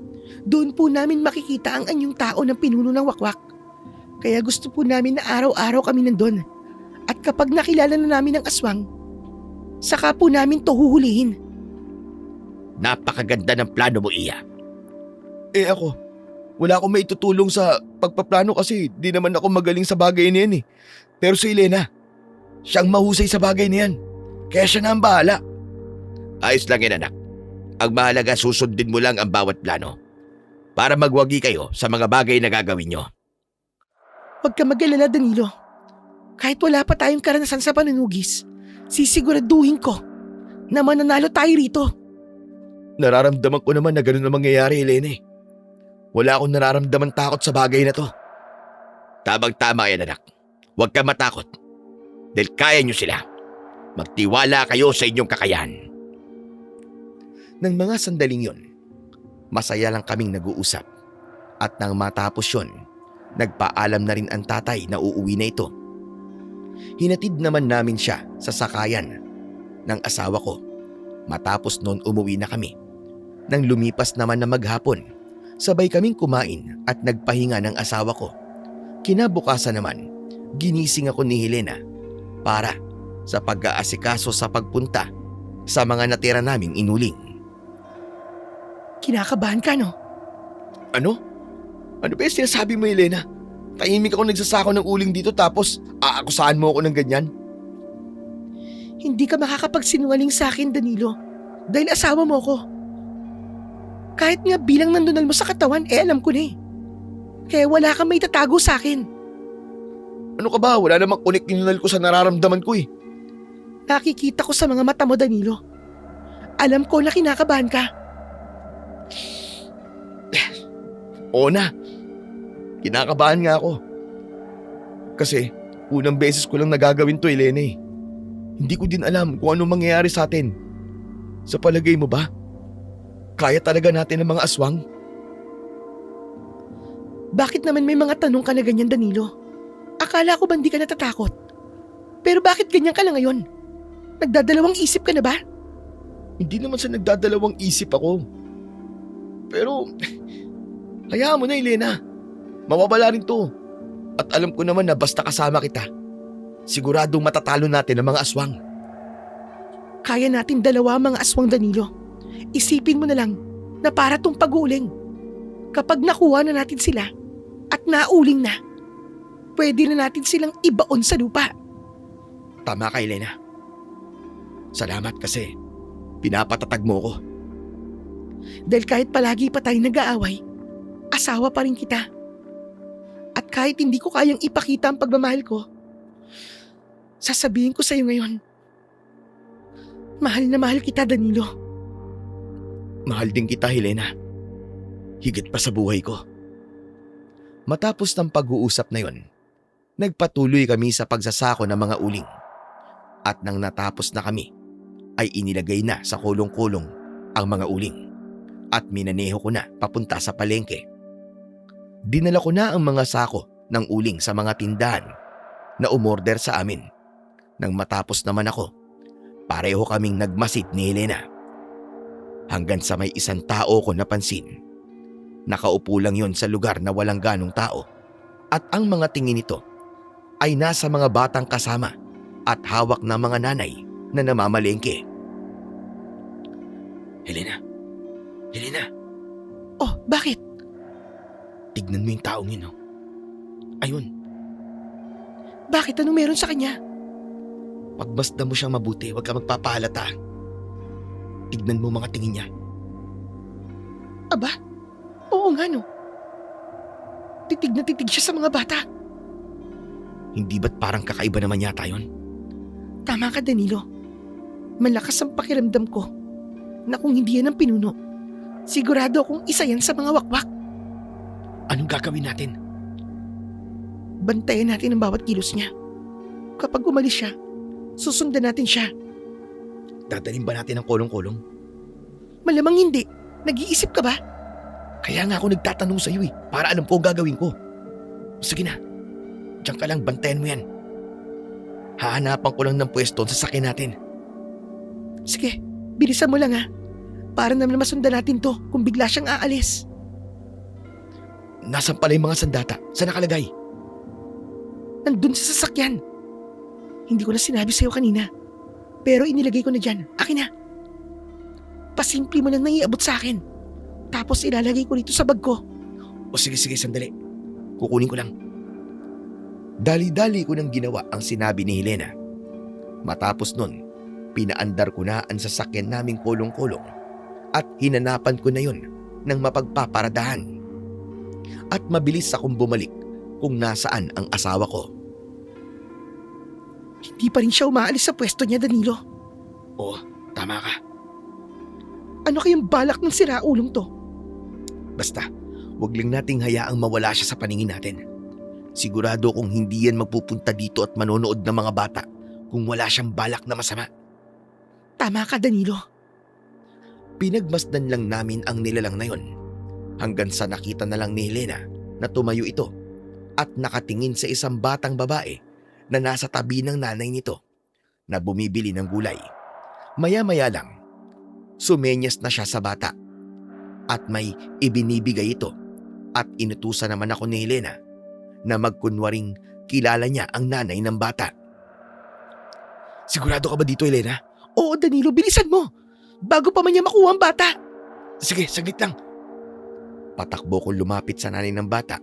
doon po namin makikita ang anyong tao ng pinuno ng wakwak. Kaya gusto po namin na araw-araw kami nandun. At kapag nakilala na namin ang aswang, saka po namin to huhulihin. Napakaganda ng plano mo, Iya. Ako, wala akong maitutulong sa pagpaplano kasi di naman ako magaling sa bagay na yan eh. Pero si Elena, siyang mahusay sa bagay na yan. Kaya siya na ang bahala. Ayos lang yan, anak. Ang mahalaga, susundin mo lang ang bawat plano para magwagi kayo sa mga bagay na gagawin nyo. Huwag ka mag-alala, Danilo. Kahit wala pa tayong karanasan sa panunugis, sisiguraduhin ko na mananalo tayo rito. Nararamdaman ko naman na ganun ang mangyayari, Elena eh. Wala akong nararamdaman takot sa bagay na to. Tamang-tama yan, anak. Huwag ka matakot. Dahil kaya nyo sila. Magtiwala kayo sa inyong kakayahan. Nang mga sandaling yon, masaya lang kaming nag-uusap. At nang matapos yon, nagpaalam na rin ang tatay na uuwi na ito. Hinatid naman namin siya sa sakayan ng asawa ko. Matapos noon umuwi na kami. Nang lumipas naman na maghapon, sabay kaming kumain at nagpahinga ng asawa ko. Kinabukasan naman, ginising ako ni Helena para sa pag-aasikaso sa pagpunta sa mga natira naming inuling. Kinakabahan ka, no? Ano? Ano ba yung sinasabi mo, Helena? Tahimik ako nagsasako ng uling dito tapos aakusahan mo ako ng ganyan? Hindi ka makakapagsinungaling sa akin, Danilo. Dahil asawa mo ko. Kahit nga bilang nandunal mo sa katawan, alam ko na eh. Kaya wala kang may tatago sa akin. Ano ka ba? Wala namang unik-inunal ko sa nararamdaman ko eh. Nakikita ko sa mga mata mo, Danilo. Alam ko na kinakabahan ka. Oo na. Kinakabahan nga ako. Kasi unang beses ko lang nagagawin to, Helena eh. Hindi ko din alam kung ano mangyayari sa atin. Sa palagay mo ba? Kaya talaga natin ang mga aswang? Bakit naman may mga tanong ka na ganyan, Danilo? Akala ko ba hindi ka natatakot? Pero bakit ganyan ka lang ngayon? Nagdadalawang isip ka na ba? Hindi naman sa nagdadalawang isip ako. Pero, hayaan mo na, Helena. Mawawala rin to. At alam ko naman na basta kasama kita, siguradong matatalo natin ang mga aswang. Kaya natin dalawa ang mga aswang, Danilo. Isipin mo na lang na para tong pag-uuling. Kapag nakuha na natin sila at nauling na, pwede na natin silang ibaon sa lupa. Tama ka, Helena. Salamat kasi pinapatatag mo ko. Dahil kahit palagi pa tayong nag-aaway, asawa pa rin kita. At kahit hindi ko kayang ipakita ang pagmamahal ko, sasabihin ko sa'yo ngayon, mahal na mahal kita, Danilo. Mahal din kita, Helena. Higit pa sa buhay ko. Matapos ng pag-uusap na yon, nagpatuloy kami sa pagsasako ng mga uling. At nang natapos na kami, ay inilagay na sa kulong-kulong ang mga uling. At minaneho ko na papunta sa palengke. Dinala ko na ang mga sako ng uling sa mga tindahan na umorder sa amin. Nang matapos naman ako, pareho kaming nagmasid ni Helena. Hanggang sa may isang tao ko napansin. Nakaupo lang yon sa lugar na walang ganong tao. At ang mga tingin nito ay nasa mga batang kasama at hawak na mga nanay na namamalengke. Helena! Helena! Oh, bakit? Tignan mo yung taong yun, oh. Ayun, Bakit? Anong meron sa kanya? pagmasdan mo siyang mabuti, huwag ka magpapahalata. Tignan mo mga tingin niya. Aba, oo nga no. Titig na titig siya sa mga bata. Hindi ba't parang kakaiba naman yata yun? Tama ka, Danilo. Malakas ang pakiramdam ko na kung hindi yan ang pinuno, sigurado akong isa yan sa mga wakwak. Anong gagawin natin? Bantayan natin ang bawat kilos niya. Kapag umalis siya, susundan natin siya. Dadalhin ba natin ang kolong-kolong? Malamang hindi. Nag-iisip ka ba? Kaya nga ako nagtatanong sa'yo eh, para alam ko ang gagawin ko. Sige na, diyan ka lang, bantayan mo yan. Hahanapan ko lang ng pwesto sa sakin natin. Sige, bilisan mo lang ha. Para naman masundan natin to kung bigla siyang aalis. Nasaan pala yung mga sandata? Saan nakalagay? Nandun sa sasakyan. Hindi ko na sinabi sa'yo kanina. Pero inilagay ko na dyan. Akin na. Pasimple mo lang nang iabot sa akin. Tapos ilalagay ko dito sa bag ko. O sige, sandali. Kukunin ko lang. Dali-dali ko nang ginawa ang sinabi ni Helena. Matapos nun, pinaandar ko na ang sasakyan naming kolong-kolong at hinanapan ko na yon ng mapagpaparadahan. At mabilis akong bumalik kung nasaan ang asawa ko. Hindi pa rin siya umaalis sa pwesto niya, Danilo. Oh, tama ka. Ano kayang balak ng siraulong to? Basta, Huwag lang nating hayaang mawala siya sa paningin natin. Sigurado kung hindi yan magpupunta dito at manonood ng mga bata kung wala siyang balak na masama. Tama ka, Danilo. Pinagmasdan lang namin ang nilalang na yon hanggang sa nakita na lang ni Helena na tumayo ito at nakatingin sa isang batang babae na nasa tabi ng nanay nito na bumibili ng gulay. Maya-maya lang, sumenyas na siya sa bata at may ibinibigay ito at inutusan naman ako ni Helena na magkunwaring kilala niya ang nanay ng bata. Sigurado ka ba dito, Helena? Oo, Danilo, bilisan mo. Bago pa man niya makuha ang bata. Sige, saglit lang. Patakbo ko lumapit sa nanay ng bata.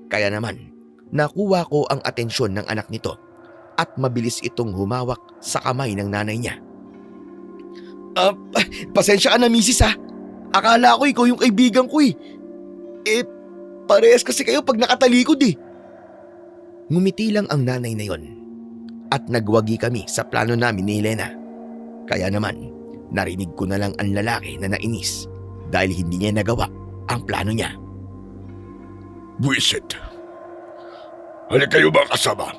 Kaya naman, nakuha ko ang atensyon ng anak nito at mabilis itong humawak sa kamay ng nanay niya. Pasensya ka na, misis ha. Akala ko ikaw yung kaibigan ko eh. Parehas kasi kayo pag nakatalikod eh. Ngumiti lang ang nanay na yon at nagwagi kami sa plano namin ni Helena. Kaya naman, narinig ko na lang ang lalaki na nainis dahil hindi niya nagawa ang plano niya. Buisit. Halika kayo mga kasama.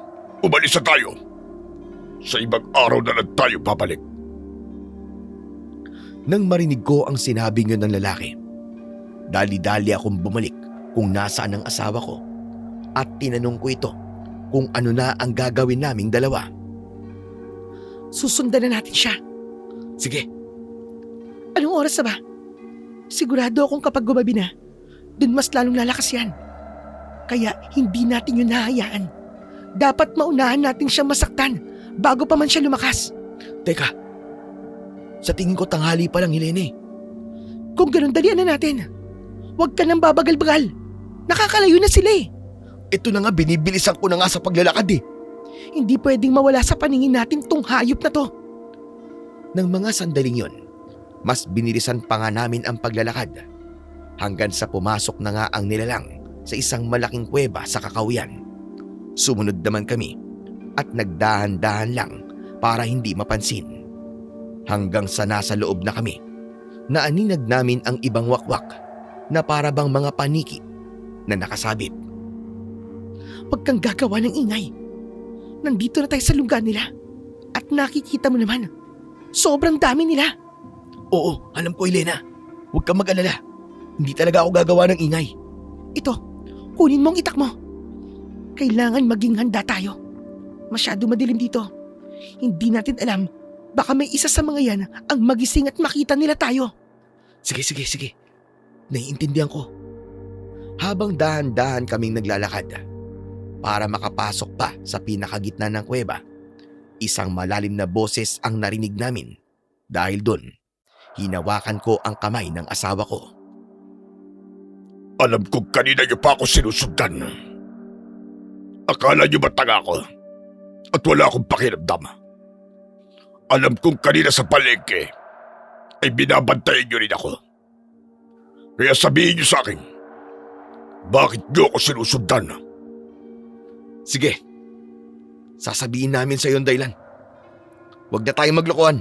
Umalis na tayo. Sa ibang araw na lang tayo babalik. Nang marinig ko ang sinabi niyo ng lalaki, dali-dali akong bumalik kung nasaan ang asawa ko at tinanong ko ito kung ano na ang gagawin naming dalawa. Susundan na natin siya. Sige. Anong oras na ba? Sigurado akong kapag gumabi na, dun mas lalong lalakas yan. Kaya hindi natin yun nahayaan. Dapat maunahan natin siyang masaktan bago pa man siya lumakas. Teka, sa tingin ko tanghali pa lang, Helene. Kung ganun, dalian na natin. Huwag ka nang babagal-bagal. Nakakalayo na sila eh. Ito na nga, binibilisan ko na nga sa paglalakad eh. Hindi pwedeng mawala sa paningin natin tong hayop na to. Nang mga sandaling yon, mas binilisan pa nga namin ang paglalakad hanggang sa pumasok na nga ang nilalang sa isang malaking kuweba sa Kakahuyan. Sumunod naman kami at nagdahan-dahan lang para hindi mapansin. Hanggang sa nasa loob na kami, naaninag namin ang ibang wakwak na para bang mga paniki na nakasabit. Huwag kang gagawa ng ingay. Nandito na tayo sa lugar nila at nakikita mo naman, sobrang dami nila. Oo, alam ko, Helena. Huwag kang mag-alala. Hindi talaga ako gagawa ng ingay. Ito, kunin mo ang itak mo. Kailangan maging handa tayo. Masyado madilim dito. Hindi natin alam, baka may isa sa mga yan ang magising at makita nila tayo. Sige. Naiintindihan ko. Habang dahan-dahan kaming naglalakad, para makapasok pa sa pinakagitna ng kuweba, isang malalim na boses ang narinig namin. Dahil doon, hinawakan ko ang kamay ng asawa ko. Alam kong kanina niyo pa ako sinusundan. Akala niyo ba tanga ako? At wala akong pakiramdam. Alam kong kanina sa palengke ay binabantayan niyo rin ako. Kaya sabihin niyo sa akin, bakit niyo ako sinusundan? Sige, sasabihin namin sa iyo ang dahilan. Huwag na tayong maglokohan.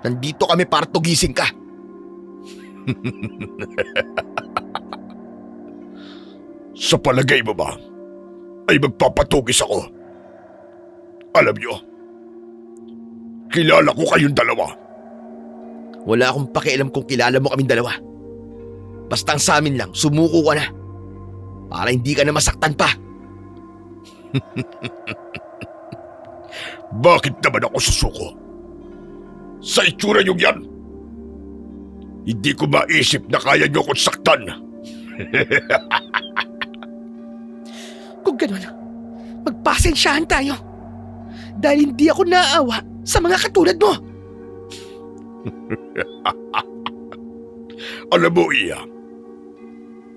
Nandito kami para tugising ka. Sa palagay mo ba ay magpapatugis ako? Alam niyo, kilala ko kayong dalawa. Wala akong pakialam kung kilala mo kaming dalawa. Basta ang sa amin lang, sumuko ka na. Para hindi ka na masaktan pa. Bakit naman ako susuko? Sa itsura niyong yan, hindi ko maisip na kaya niyo akong saktan. Kung ganun, magpasensyahan tayo. Dahil hindi ako naaawa sa mga katulad mo. Alam mo, Iya,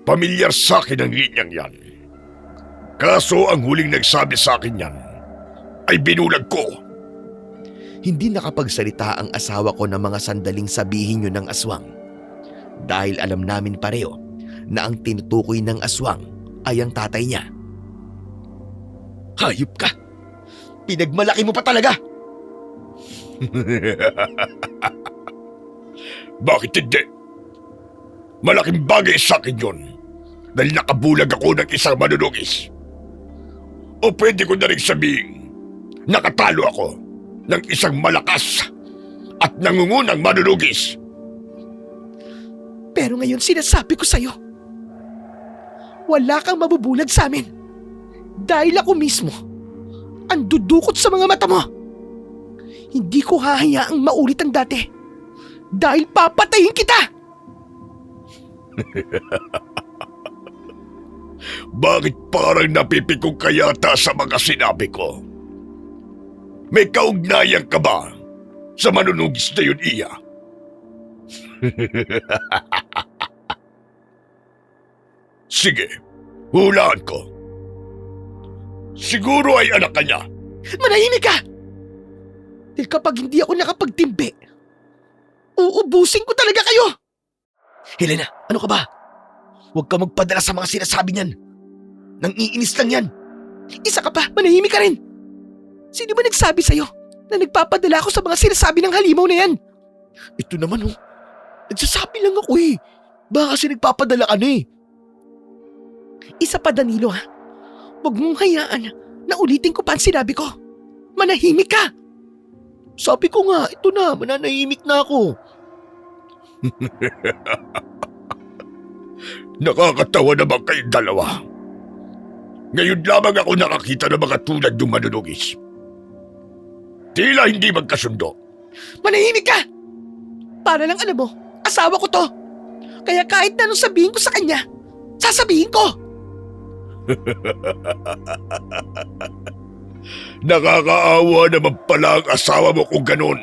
pamilyar sa akin ang linyang yan. Kaso ang huling nagsabi sa akin yan ay binulag ko. Hindi nakapagsalita ang asawa ko ng mga sandaling sabihin yun ng aswang. Dahil alam namin pareho na ang tinutukoy ng aswang ay ang tatay niya. Hayop ka! Pinagmalaki mo pa talaga! Bakit hindi? Malaking bagay sa akin yun dahil nakabulag ako ng isang manunugis. O pwede ko na rin sabihin, nakatalo ako ng isang malakas at nangungunang manunugis. Pero ngayon sinasabi ko sa'yo, wala kang mabubulag sa amin. Dahil ako mismo ang dudukot sa mga mata mo. Hindi ko hahayaang maulit ang dati. Dahil papatayin kita! Bakit parang napipikong ka yata sa mga sinabi ko? May kaugnayan ka ba sa manunugis na yun, Iya? Sige, hulaan ko. Siguro ay anak ka niya. Manahimik ka! Dahil kapag hindi ako nakapagtimbi, uubusin ko talaga kayo! Helena, ano ka ba? Huwag ka magpadala sa mga sinasabi niyan. Nang iinis lang yan. Isa ka pa, manahimik ka rin. Sino ba nagsabi sa'yo na nagpapadala ako sa mga sinasabi ng halimaw na yan? Ito naman oh, nagsasabi lang ako eh. Baka kasi nagpapadala ka na eh. Isa pa Danilo ha, huwag mong hayaan na ulitin ko pa ang sinabi ko. Manahimik ka! Sabi ko nga, ito na, mananahimik na ako. Nakakatawa naman kayong dalawa. Ngayon lamang ako nakakita ng mga tulad ng manunugis. Tila hindi magkasundo. Manahimik ka! Para lang alam mo, asawa ko to. Kaya kahit na anong sabihin ko sa kanya, sasabihin ko. Nakakaawa naman pala ang asawa mo kung ganun.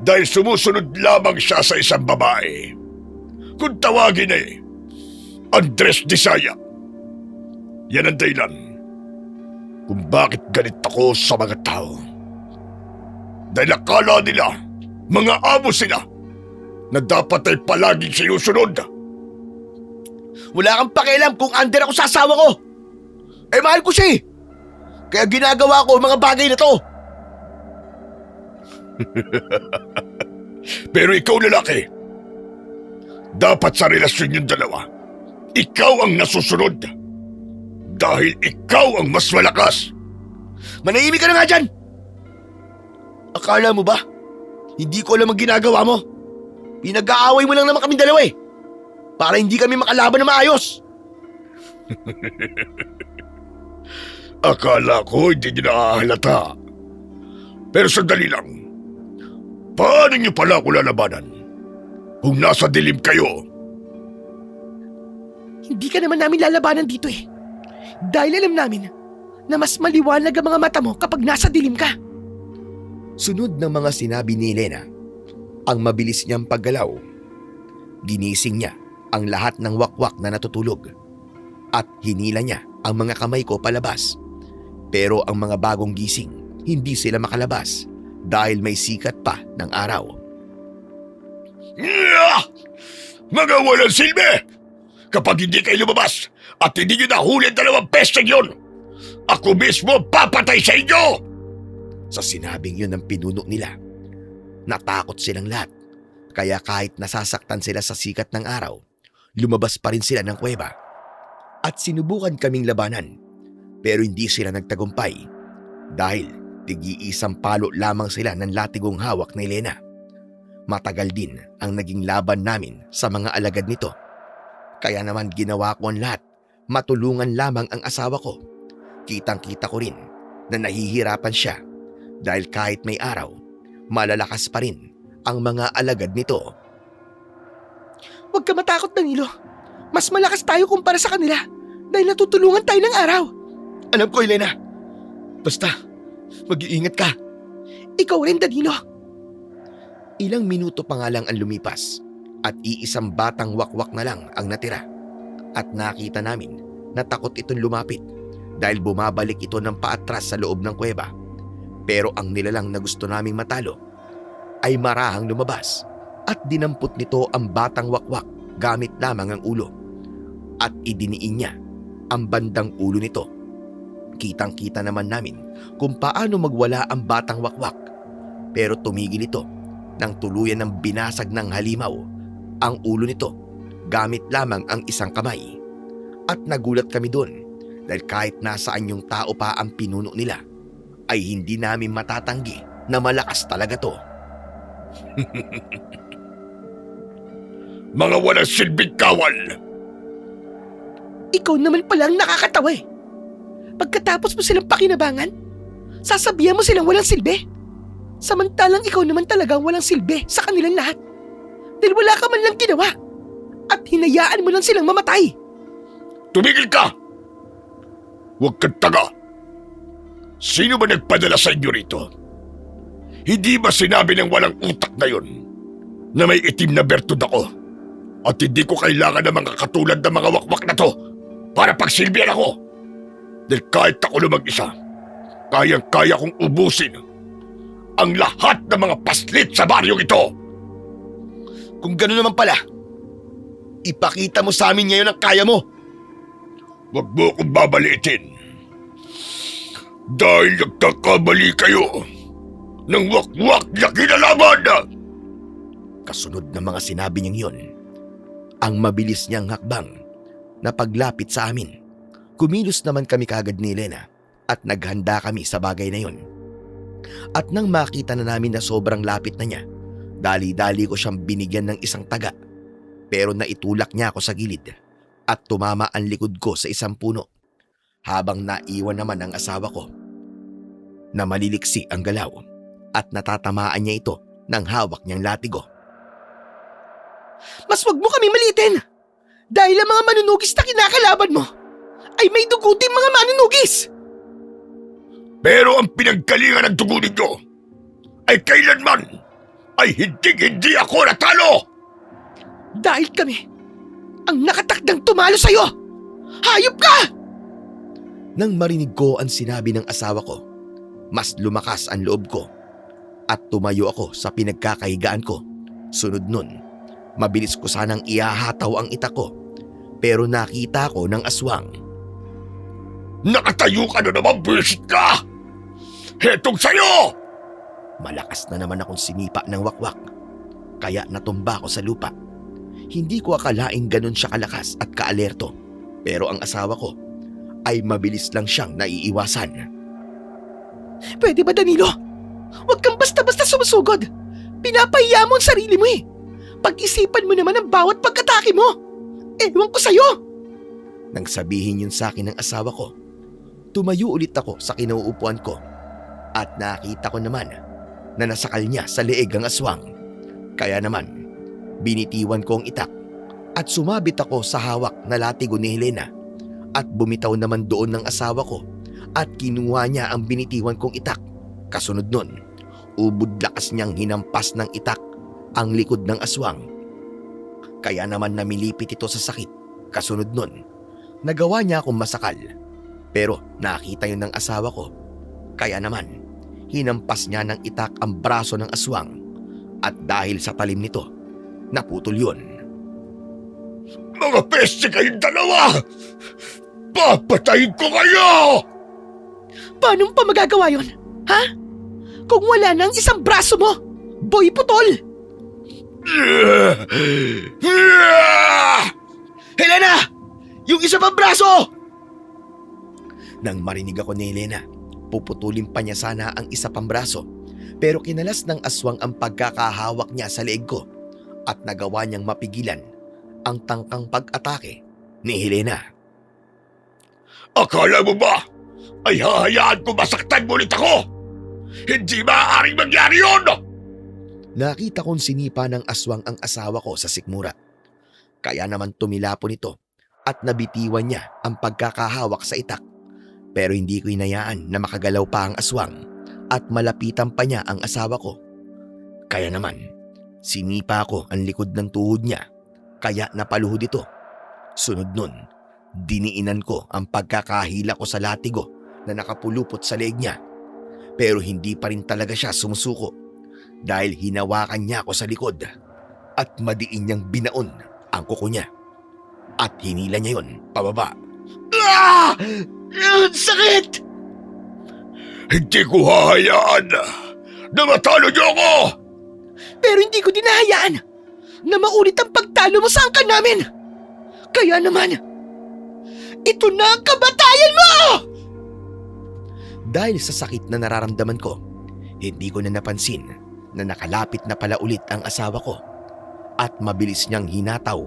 Dahil sumusunod lamang siya sa isang babae. Kung tawagin Andres Disaya. Yan ang dahilan kung bakit ganit ako sa mga tao. Dahil akala nila, mga amo sila, na dapat ay palaging sinusunod. Wala kang pakialam kung under ako sa asawa ko. Eh mahal ko siya eh. Kaya ginagawa ko ang mga bagay na to. Pero ikaw lalaki, dapat sa relasyon yung dalawa, ikaw ang nasusunod. Dahil ikaw ang mas malakas. Manahimik ka na nga dyan! Akala mo ba? Hindi ko alam ang ginagawa mo. Pinag-aaway mo lang naman kaming dalawa eh. Para hindi kami makalaban na maayos. Akala ko hindi niyo nakahalata. Pero sandali lang. Paano niyo pala ako lalabanan? Kung nasa dilim kayo. Hindi ka naman namin lalabanan dito eh. Dahil alam namin na mas maliwanag ang mga mata mo kapag nasa dilim ka. Sunod ng mga sinabi ni Elena, ang mabilis niyang paggalaw. Ginising niya ang lahat ng wakwak na natutulog at hinila niya ang mga kamay ko palabas. Pero ang mga bagong gising, hindi sila makalabas dahil may sikat pa ng araw. Mga walang silbi! Kapag hindi kayo lumabas at hindi nyo nahuli ang 2 pesteng yun, ako mismo papatay sa inyo! Sa sinabing yun ng pinuno nila, natakot silang lahat. Kaya kahit nasasaktan sila sa sikat ng araw, lumabas pa rin sila ng kuweba. At sinubukan kaming labanan, pero hindi sila nagtagumpay dahil tig-iisang palo lamang sila ng latigong hawak ni Elena. Matagal din ang naging laban namin sa mga alagad nito. Kaya naman ginawa ko ang lahat, matulungan lamang ang asawa ko. Kitang-kita ko rin na nahihirapan siya dahil kahit may araw, malalakas pa rin ang mga alagad nito. Huwag ka matakot Danilo. Mas malakas tayo kumpara sa kanila dahil natutulungan tayo ng araw. Alam ko, Elena. Basta, mag-iingat ka. Ikaw rin Danilo. Ilang minuto pa nga lang ang lumipas at iisang batang wakwak na lang ang natira. At nakita namin na takot itong lumapit dahil bumabalik ito ng paatras sa loob ng kuweba. Pero ang nilalang na gusto naming matalo ay marahang lumabas at dinampot nito ang batang wakwak gamit lamang ang ulo. At idiniin niya ang bandang ulo nito. Kitang-kita naman namin kung paano magwala ang batang wakwak. Pero tumigil ito nang tuluyan ng binasag ng halimaw ang ulo nito gamit lamang ang isang kamay. At nagulat kami doon dahil kahit nasaan yung tao pa ang pinuno nila, ay hindi namin matatanggi na malakas talaga to. Mga walang silbing kawal! Ikaw naman pala ang nakakatawa eh. Pagkatapos mo silang pakinabangan, sasabihan mo silang walang silbi. Samantalang ikaw naman talagang walang silbi sa kanilang lahat. Dahil wala ka man lang ginawa. At hinayaan mo lang silang mamatay. Tumigil ka! Huwag kang taga! Sino ba nagpadala sa inyo rito? Hindi ba sinabi ng walang utak na yon na may itim na bertud ako at hindi ko kailangan ng mga katulad ng mga wakwak na to para pagsilbihan ako? Dahil kahit ako lang mag-isa, kayang-kaya kong ubusin ang lahat ng mga paslit sa baryong ito. Kung gano'n naman pala, ipakita mo sa amin ngayon ang kaya mo. Huwag mo akong babalitin. Dahil nagkakamali kayo ng wakwak na kinalaman. Kasunod ng mga sinabi niyang yon, ang mabilis niyang hakbang na paglapit sa amin. Kumilos naman kami kagad ni Elena at naghanda kami sa bagay na yon. At nang makita na namin na sobrang lapit na niya, dali-dali ko siyang binigyan ng isang taga. Pero naitulak niya ako sa gilid at tumama ang likod ko sa isang puno habang naiwan naman ang asawa ko na maliliksi ang galaw at natatamaan niya ito ng hawak niyang latigo. Mas wag mo kami malitin. Dahil ang mga manunugis na kinakalaban mo ay may duguting mga manunugis. Pero ang pinaggalingan ng dugo ninyo ay kailanman ay hindi ako natalo! Dahil kami ang nakatakdang tumalo sa'yo. Hayop ka! Nang marinig ko ang sinabi ng asawa ko, mas lumakas ang loob ko at tumayo ako sa pinagkakahigaan ko. Sunod nun, mabilis ko sanang ihahataw ang itak ko pero nakita ko ng aswang. Nakatayo ka na naman, bisit ka! Hetong sa'yo! Malakas na naman akong sinipa ng wakwak kaya natumba ko sa lupa. Hindi ko akalaing ganun siya kalakas at kaalerto pero ang asawa ko ay mabilis lang siyang naiiwasan. Pwede ba, Danilo? Huwag kang basta-basta sumusugod. Pinapahiya mo ang sarili mo eh. Pag-isipan mo naman ang bawat pagkatake mo. Ewan ko sa'yo. Nang sabihin yun sa akin ng asawa ko, tumayo ulit ako sa kinauupuan ko at nakita ko naman na nasakal niya sa leeg ang aswang. Kaya naman, binitiwan ko ang itak at sumabit ako sa hawak na latigo ni Helena at bumitaw naman doon ng asawa ko at kinuha niya ang binitiwan kong itak. Kasunod nun, ubod lakas niyang hinampas ng itak ang likod ng aswang. Kaya naman namilipit ito sa sakit. Kasunod nun, nagawa niya akong masakal. Pero nakita yun ng asawa ko. Kaya naman, hinampas niya ng itak ang braso ng aswang. At dahil sa talim nito, naputol yun. Mga peste kayong dalawa! Papatayin ko kayo! Paano pa magagawa yun? Ha? Kung wala nang isang braso mo, boy putol! Helena! Yung isa pang braso! Nang marinig ako ni Helena, puputulin pa niya sana ang isa pang braso. Pero kinalas ng aswang ang pagkakahawak niya sa leeg ko at nagawa niyang mapigilan ang tangkang pag-atake ni Helena. Akala mo ba ay hahayaan ko masaktan mo ulit ako? Hindi maaaring mangyari yun! Nakita kong sinipa ng aswang ang asawa ko sa sikmura. Kaya naman tumilapon ito at nabitiwan niya ang pagkakahawak sa itak. Pero hindi ko inayaan na makagalaw pa ang aswang at malapitan pa niya ang asawa ko. Kaya naman, sinipa ko ang likod ng tuhod niya kaya napaluhod ito. Sunod nun, diniinan ko ang pagkakahila ko sa latigo na nakapulupot sa leeg niya. Pero hindi pa rin talaga siya sumusuko dahil hinawakan niya ako sa likod at madiin niyang binaon ang kuko niya. At hinila niya yun pababa. Ah! Sakit! Hindi ko hahayaan na matalo niyo ako! Pero hindi ko dinahayaan na maulit ang pagtalo mo sa angkan namin. Kaya naman, Ito na ang kamatayan mo! Dahil sa sakit na nararamdaman ko, hindi ko na napansin na nakalapit na pala ulit ang asawa ko at mabilis niyang hinataw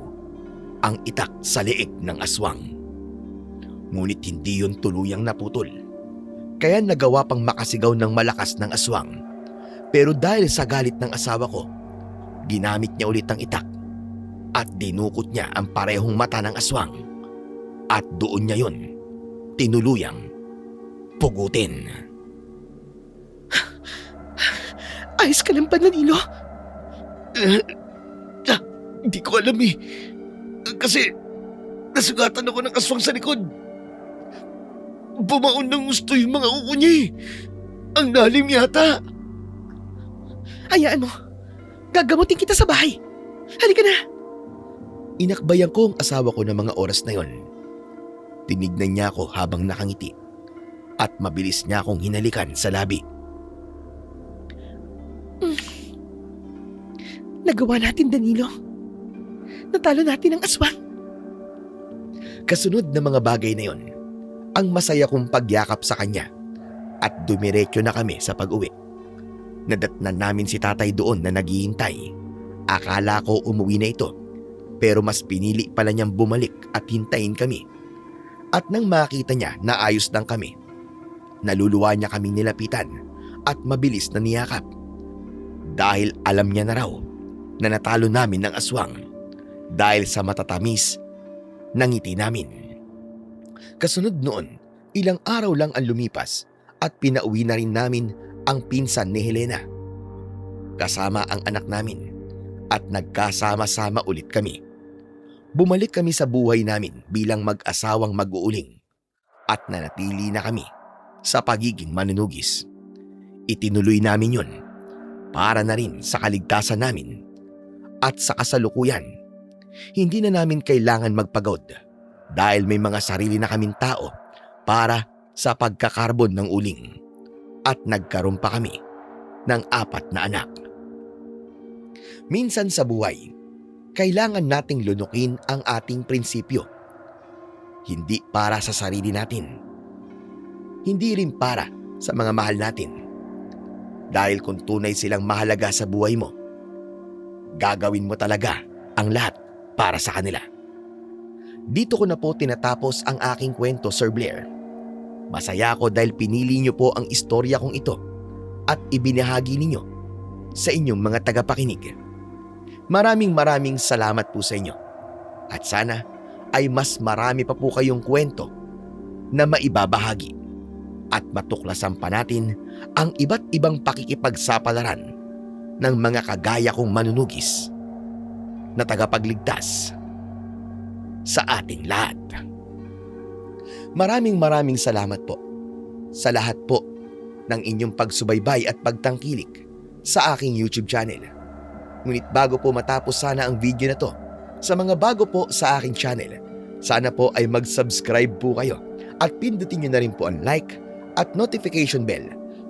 ang itak sa leeg ng aswang. Ngunit hindi yun tuluyang naputol. Kaya nagawa pang makasigaw ng malakas ng aswang. Pero dahil sa galit ng asawa ko, ginamit niya ulit ang itak at dinukot niya ang parehong mata ng aswang at doon niya yun tinuluyang pugutin. Ayos ka lang ba, Danilo? Hindi ko alam eh. Kasi nasugatan ako ng aswang sa likod. Bumaon ng gusto yung mga uko niya eh. Ang lalim yata. Hayaan mo. Gagamutin kita sa bahay. Halika na. Inakbayan ko ang asawa ko ng mga oras na yon. Tinignan niya ako habang nakangiti at mabilis niya akong hinalikan sa labi. Nagawa natin, Danilo. Natalo natin ang aswang. Kasunod na mga bagay na yon, ang masaya kong pagyakap sa kanya at dumiretso na kami sa pag-uwi. Nadatnan namin si tatay doon na naghihintay. Akala ko umuwi na ito, pero mas pinili pala niyang bumalik at hintayin kami. At nang makita niya na ayos lang kami, naluluwa niya kaming nilapitan at mabilis na niyakap. Dahil alam niya na raw na natalo namin ng aswang dahil sa matatamis ng ngiti namin. Kasunod noon, ilang araw lang ang lumipas at pinauwi na rin namin ang pinsan ni Helena. Kasama ang anak namin at nagkasama-sama ulit kami. Bumalik kami sa buhay namin bilang mag-asawang mag-uuling at nanatili na kami sa pagiging manunugis. Itinuloy namin yun para na rin sa kaligtasan namin at sa kasalukuyan. Hindi na namin kailangan magpagod dahil may mga sarili na kaming tao para sa pagkakarbon ng uling at nagkaroon pa kami ng 4 na anak. Minsan sa buhay, kailangan nating lunukin ang ating prinsipyo. Hindi para sa sarili natin. Hindi rin para sa mga mahal natin. Dahil kung tunay silang mahalaga sa buhay mo, gagawin mo talaga ang lahat para sa kanila. Dito ko na po tinatapos ang aking kwento, Sir Blair. Masaya ako dahil pinili niyo po ang istorya kong ito at ibinahagi ninyo sa inyong mga tagapakinig. Maraming salamat po sa inyo. At sana ay mas marami pa po kayong kwento na maibabahagi at matuklasan pa natin ang iba't ibang pakikipagsapalaran ng mga kagaya kong manunugis na tagapagligtas sa ating lahat. Maraming salamat po sa lahat po ng inyong pagsubaybay at pagtangkilik sa aking YouTube channel. Ngunit bago po matapos sana ang video na to, sa mga bago po sa aking channel, sana po ay mag-subscribe po kayo at pindutin nyo na rin po ang like at notification bell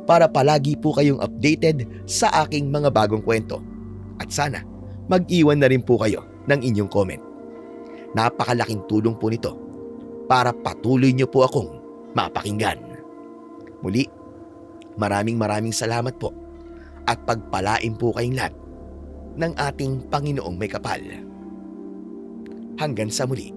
para palagi po kayong updated sa aking mga bagong kwento. At sana mag-iwan na rin po kayo ng inyong comment. Napakalaking tulong po nito para patuloy nyo po akong mapakinggan. Muli, maraming salamat po at pagpalain po kayong lahat ng ating Panginoong may kapal. Hanggang sa muli.